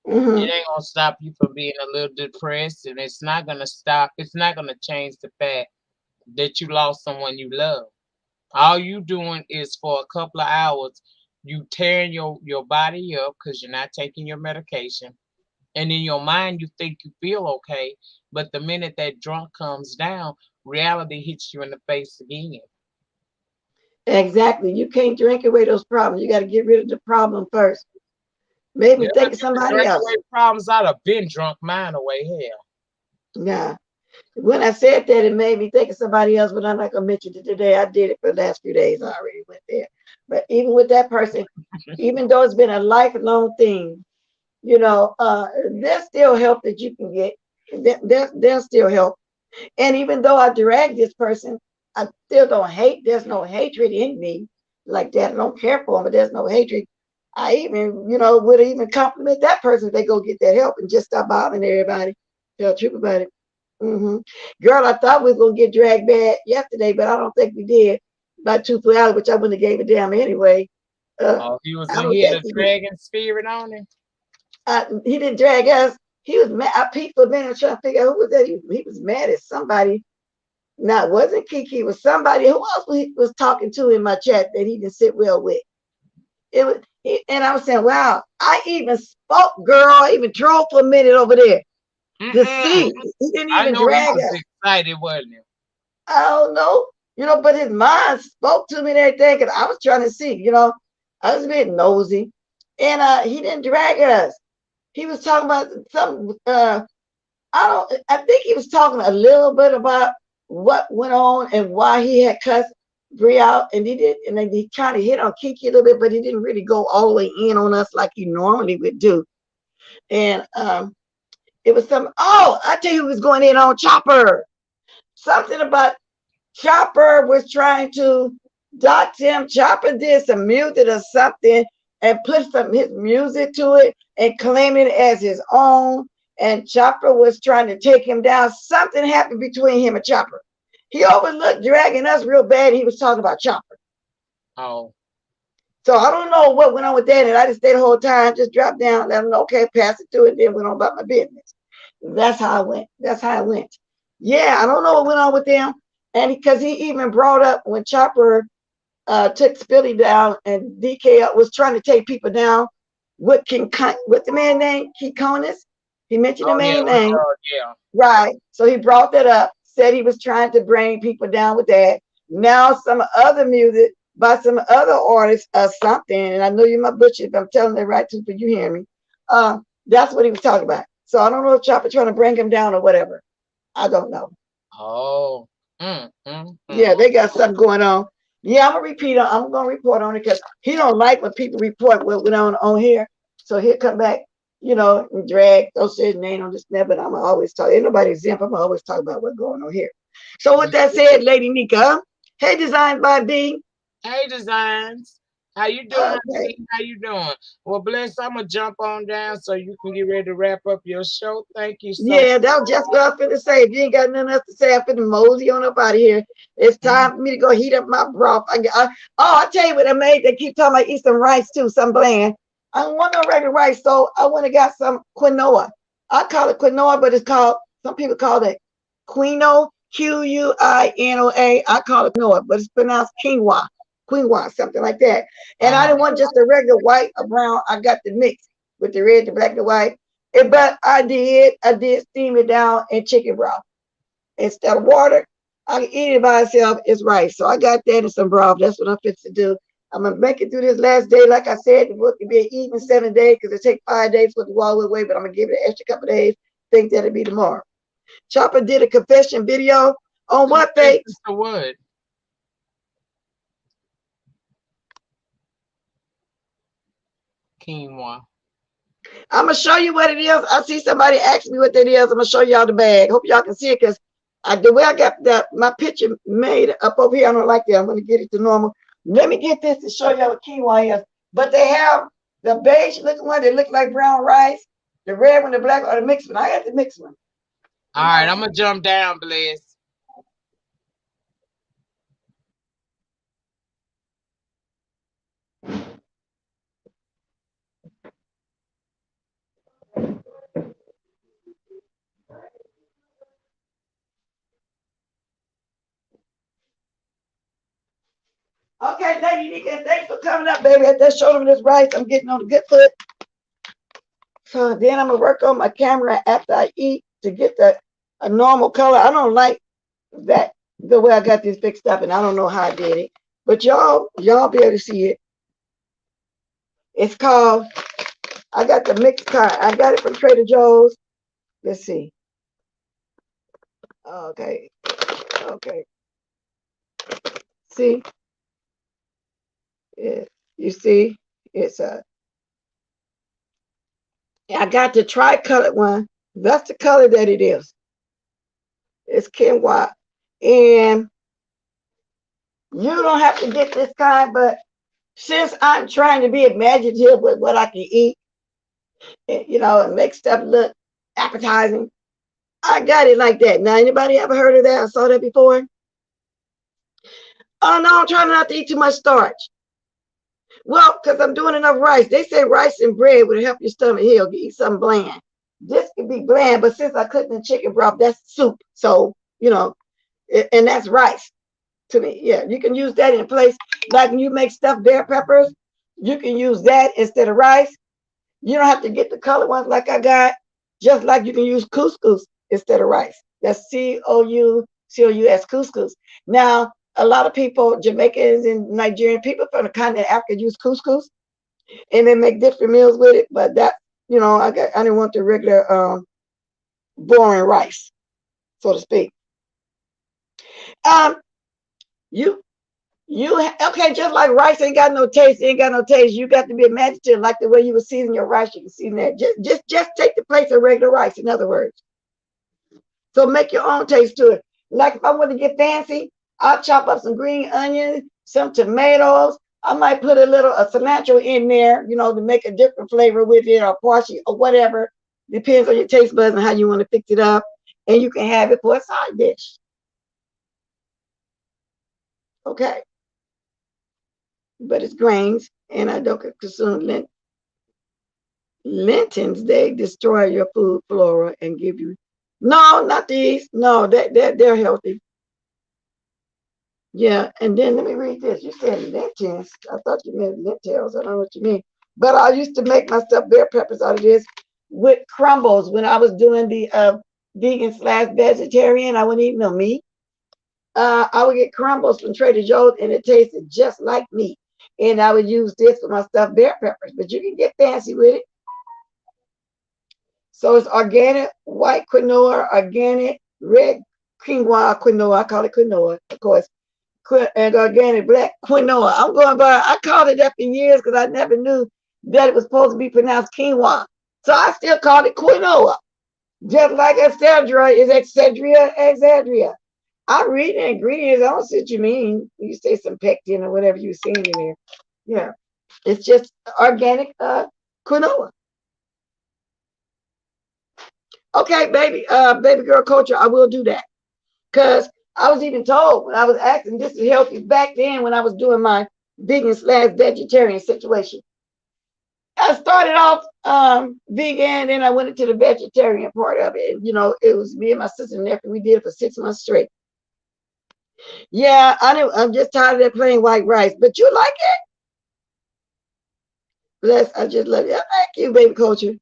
It Hmm. ain't gonna stop you from being a little depressed, and it's not gonna stop. It's not gonna change the fact that you lost someone you love. All you doing is for a couple of hours, you tearing your body up because you're not taking your medication, and in your mind you think you feel okay, but the minute that drunk comes down, reality hits you in the face again. Exactly. You can't drink away those problems. You got to get rid of the problem first. Maybe Yeah, think of if you could somebody drink else. away problems, I'd have been drunk mine away. Hell, Yeah. When I said that, it made me think of somebody else, but I'm not gonna mention it today. I did it for the last few days. I already went there. But even with that person, even though it's been a lifelong thing, there's still help that you can get. There's still help. And even though I drag this person, I still don't hate. There's no hatred in me like that. I don't care for them, but there's no hatred. I even, would even compliment that person if they go get that help and just stop bothering everybody. Tell the truth about it. Hmm. Girl, I thought we was gonna get dragged bad yesterday, but I don't think we did. About 2 3 hours, which I wouldn't have gave a damn anyway. Uh, oh, he was I in don't here, think the he did. dragon spirit on him. He didn't drag us. He was mad. I peeped for a minute trying to figure out who was that. He was mad at somebody. Now, it wasn't Kiki, it was somebody who else he was talking to in my chat that he didn't sit well with. And I was saying, wow, I even spoke, girl. I even trolled for a minute over there to Mm-mm. see. He didn't I even know he drag was us. excited, wasn't he? I don't know, but his mind spoke to me and everything. And I was trying to see, I was a bit nosy. And he didn't drag us. He was talking about something. I think he was talking a little bit about what went on and why he had cussed Bree out, and then he kind of hit on Kiki a little bit, but he didn't really go all the way in on us like he normally would do. And it was some. Oh, I tell you, who was going in on Chopper. Something about Chopper was trying to dox him. Chopper did some music or something and put some his music to it and claim it as his own. And Chopper was trying to take him down. Something happened between him and Chopper. He overlooked dragging us real bad. He was talking about Chopper. Oh, So I don't know what went on with that. And I just stayed the whole time, just dropped down, let him know, okay, pass it to it, then went on about my business. That's how I went. That's how I went. Yeah, I don't know what went on with them. And because he even brought up when Chopper took Spilly down and DK was trying to take people down. What the man name? Kikonis? He mentioned the oh yeah, main name. yeah. Right. So he brought that up, said he was trying to bring people down with that. Now some other music by some other artists or something, and I know you my butcher if I'm telling it right too, but you hear me. That's what he was talking about. So I don't know if Chopper trying to bring him down or whatever. I don't know. Oh. Yeah, they got something going on. Yeah, I'm gonna report on it because he don't like when people report what went on here. So he'll come back, and drag those his name on this net, but I'm always talk. Ain't nobody exempt. I'm always talk about what's going on here. So with that said, Lady Nika, hey, designed by B. Hey, Designs. How you doing, Okay. T? How you doing? Well, Bless, I'm gonna jump on down so you can get ready to wrap up your show. Thank you so Yeah, that was just what I was finna say. If you ain't got nothing else to say, I'm finna mosey on up out of here. It's much. time for me to go heat up my broth. I tell you what I made. They keep talking about eat some rice too, some bland. I don't want no regular rice, so I went and got some quinoa. I call it quinoa, but some people call it quino, Quinoa. I call it quinoa, but it's pronounced quinoa, something like that. And I didn't want just the regular white or brown. I got the mix with the red, the black, the white. But I did steam it down in chicken broth instead of water. I can eat it by itself. It's rice. So I got that and some broth. That's what I'm fit to do. I'm gonna make it through this last day. Like I said, the book can be an even 7 days because it takes 5 days for the wall away, but I'm gonna give it an extra couple of days. Think that'll be tomorrow. Chopper did a confession video on what Confessions fakes? to what? Quinoa. I'm gonna show you what it is. I see somebody ask me what that is. I'm gonna show y'all the bag. Hope y'all can see it because the way I got my picture made up over here, I don't like that. I'm gonna get it to normal. Let me get this to show y'all what quinoa is. But they have the beige looking one that look like brown rice, the red one, the black, or the mixed one. I got the mixed one. All right, I'm gonna jump down, Bless. Okay, Lady Nika, thanks for coming up, baby. I just showed them this rice. I'm getting on the good foot. So then I'm gonna work on my camera after I eat to get a normal color. I don't like that the way I got this fixed up, and I don't know how I did it. But y'all be able to see it. It's called. I got the mixed kind. I got it from Trader Joe's. Let's see. Okay, okay. See, you see, it's a. I got the tri-colored one. That's the color that it is. It's quinoa, and you don't have to get this kind, but since I'm trying to be imaginative with what I can eat, and make stuff look appetizing, I got it like that. Now, anybody ever heard of that? I saw that before. Oh no, I'm trying not to eat too much starch. Well, because I'm doing enough rice. They say rice and bread would help your stomach heal. You eat something bland. This could be bland, but since I cooked in chicken broth, that's soup. So, and that's rice to me. Yeah, you can use that in place. Like when you make stuffed bear peppers, you can use that instead of rice. You don't have to get the colored ones like I got, just like you can use couscous instead of rice. That's Couscous, couscous. Now, a lot of people, Jamaicans and Nigerian people from the continent of Africa use couscous and they make different meals with it. But I didn't want the regular boring rice, so to speak. Um, you okay, just like rice ain't got no taste, ain't got no taste. You got to be imaginative, like the way you would season your rice. You can season that. Just take the place of regular rice. In other words, so make your own taste to it. Like if I want to get fancy, I'll chop up some green onions, some tomatoes. I might put a little cilantro in there, to make a different flavor with it, or parsley, or whatever. Depends on your taste buds and how you want to fix it up, and you can have it for a side dish. Okay, but it's grains, and I don't consume lentils. They destroy your food flora and give you. No, not these. No, they're healthy. Yeah, and then let me read this. You said lentils. I thought you meant lentils. I don't know what you mean. But I used to make my stuffed bear peppers out of this with crumbles when I was doing the vegan/vegetarian. I wouldn't eat no meat. I would get crumbles from Trader Joe's, and it tasted just like meat. And I would use this for my stuffed bear peppers, but you can get fancy with it. So it's organic white quinoa, organic red quinoa, quinoa. I call it quinoa, of course, and organic black quinoa. I'm going by. I called it that for years because I never knew that it was supposed to be pronounced quinoa. So I still call it quinoa, just like Excedria is Excedria. I read the ingredients. I don't see what you mean. You say some pectin or whatever you're seeing in there. Yeah, it's just organic quinoa. Okay, baby girl culture. I will do that because I was even told when I was asking this is healthy back then when I was doing my vegan/vegetarian situation. I started off vegan, then I went into the vegetarian part of it. You know, it was me and my sister and nephew. We did it for 6 months straight. Yeah, I know. I'm just tired of that plain white rice. But you like it? Bless. I just love it. Thank you, baby culture.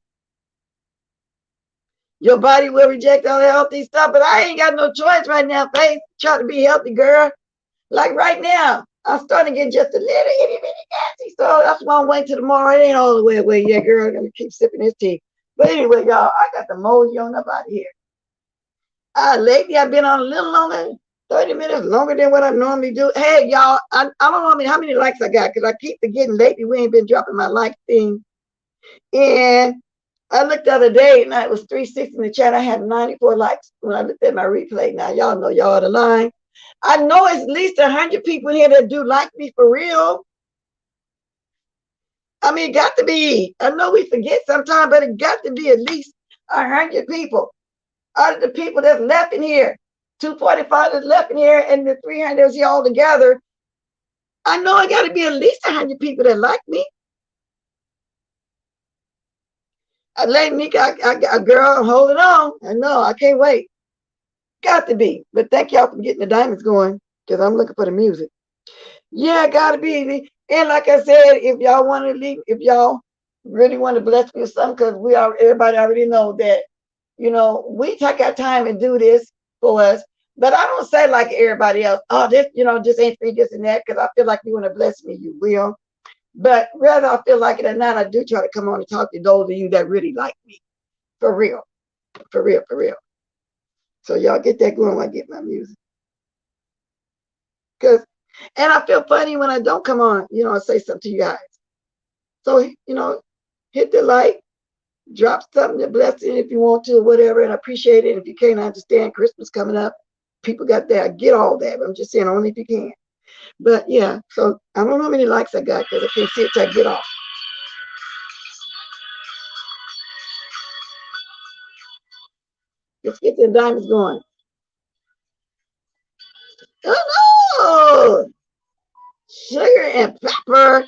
Your body will reject all the healthy stuff, but I ain't got no choice right now, Faith. Try to be healthy, girl. Like right now, I'm starting to get just a little itty bitty gassy. So that's why I'm waiting till tomorrow. It ain't all the way away yet, girl. I'm gonna keep sipping this tea. But anyway, y'all, I got the mosey on up out of here. Lately I've been on a little longer, 30 minutes longer than what I normally do. Hey, y'all, I don't know how many likes I got because I keep forgetting lately we ain't been dropping my like thing. And I looked the other day and it was 360 in the chat. I had 94 likes when I looked at my replay. Now, y'all know y'all the line. I know it's at least 100 people here that do like me for real. I mean, it got to be. I know we forget sometimes, but it got to be at least 100 people. Out of the people that's left in here, 245 that's left in here, and the 300 that's here all together, I know it got to be at least 100 people that like me. Lady I got a girl, I'm holding on. I know, I can't wait. Got to be. But thank y'all for getting the diamonds going because I'm looking for the music. Yeah, gotta be. And like I said, if y'all want to leave, if y'all really want to bless me with something, because everybody already know that, we take our time and do this for us. But I don't say like everybody else, oh, this, this ain't free, this and that, because I feel like you want to bless me, you will. But whether I feel like it or not, I do try to come on and talk to those of you that really like me. For real. For real, for real. So y'all get that going when I get my music. And I feel funny when I don't come on, and say something to you guys. So, hit the like, drop something to bless it if you want to, or whatever, and I appreciate it. If you can't understand Christmas coming up, people got that. I get all that, but I'm just saying only if you can. But yeah, so I don't know how many likes I got because I can't see it till I get off. Let's get the diamonds going. Oh no! Sugar and pepper.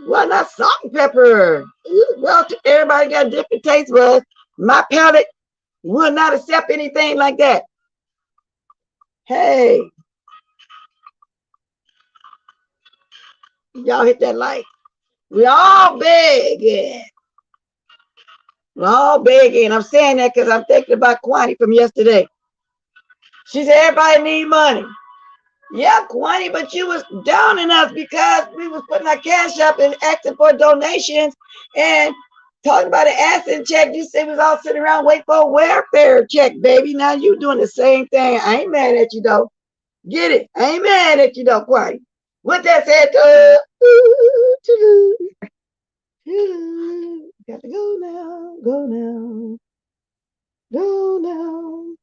Well, not salt and pepper. Well, everybody got a different taste buds. My palate will not accept anything like that. Hey, y'all hit that like. We all begging. We're all begging. I'm saying that because I'm thinking about Kwani from yesterday. She said everybody need money. Yeah, Kwani, but you was downing us because we was putting our cash up and asking for donations and talking about an acid check. You said we was all sitting around waiting for a welfare check, baby. Now you doing the same thing. I ain't mad at you though. Get it? I ain't mad at you though, Kwani. With that said, gotta go now, go now, go now.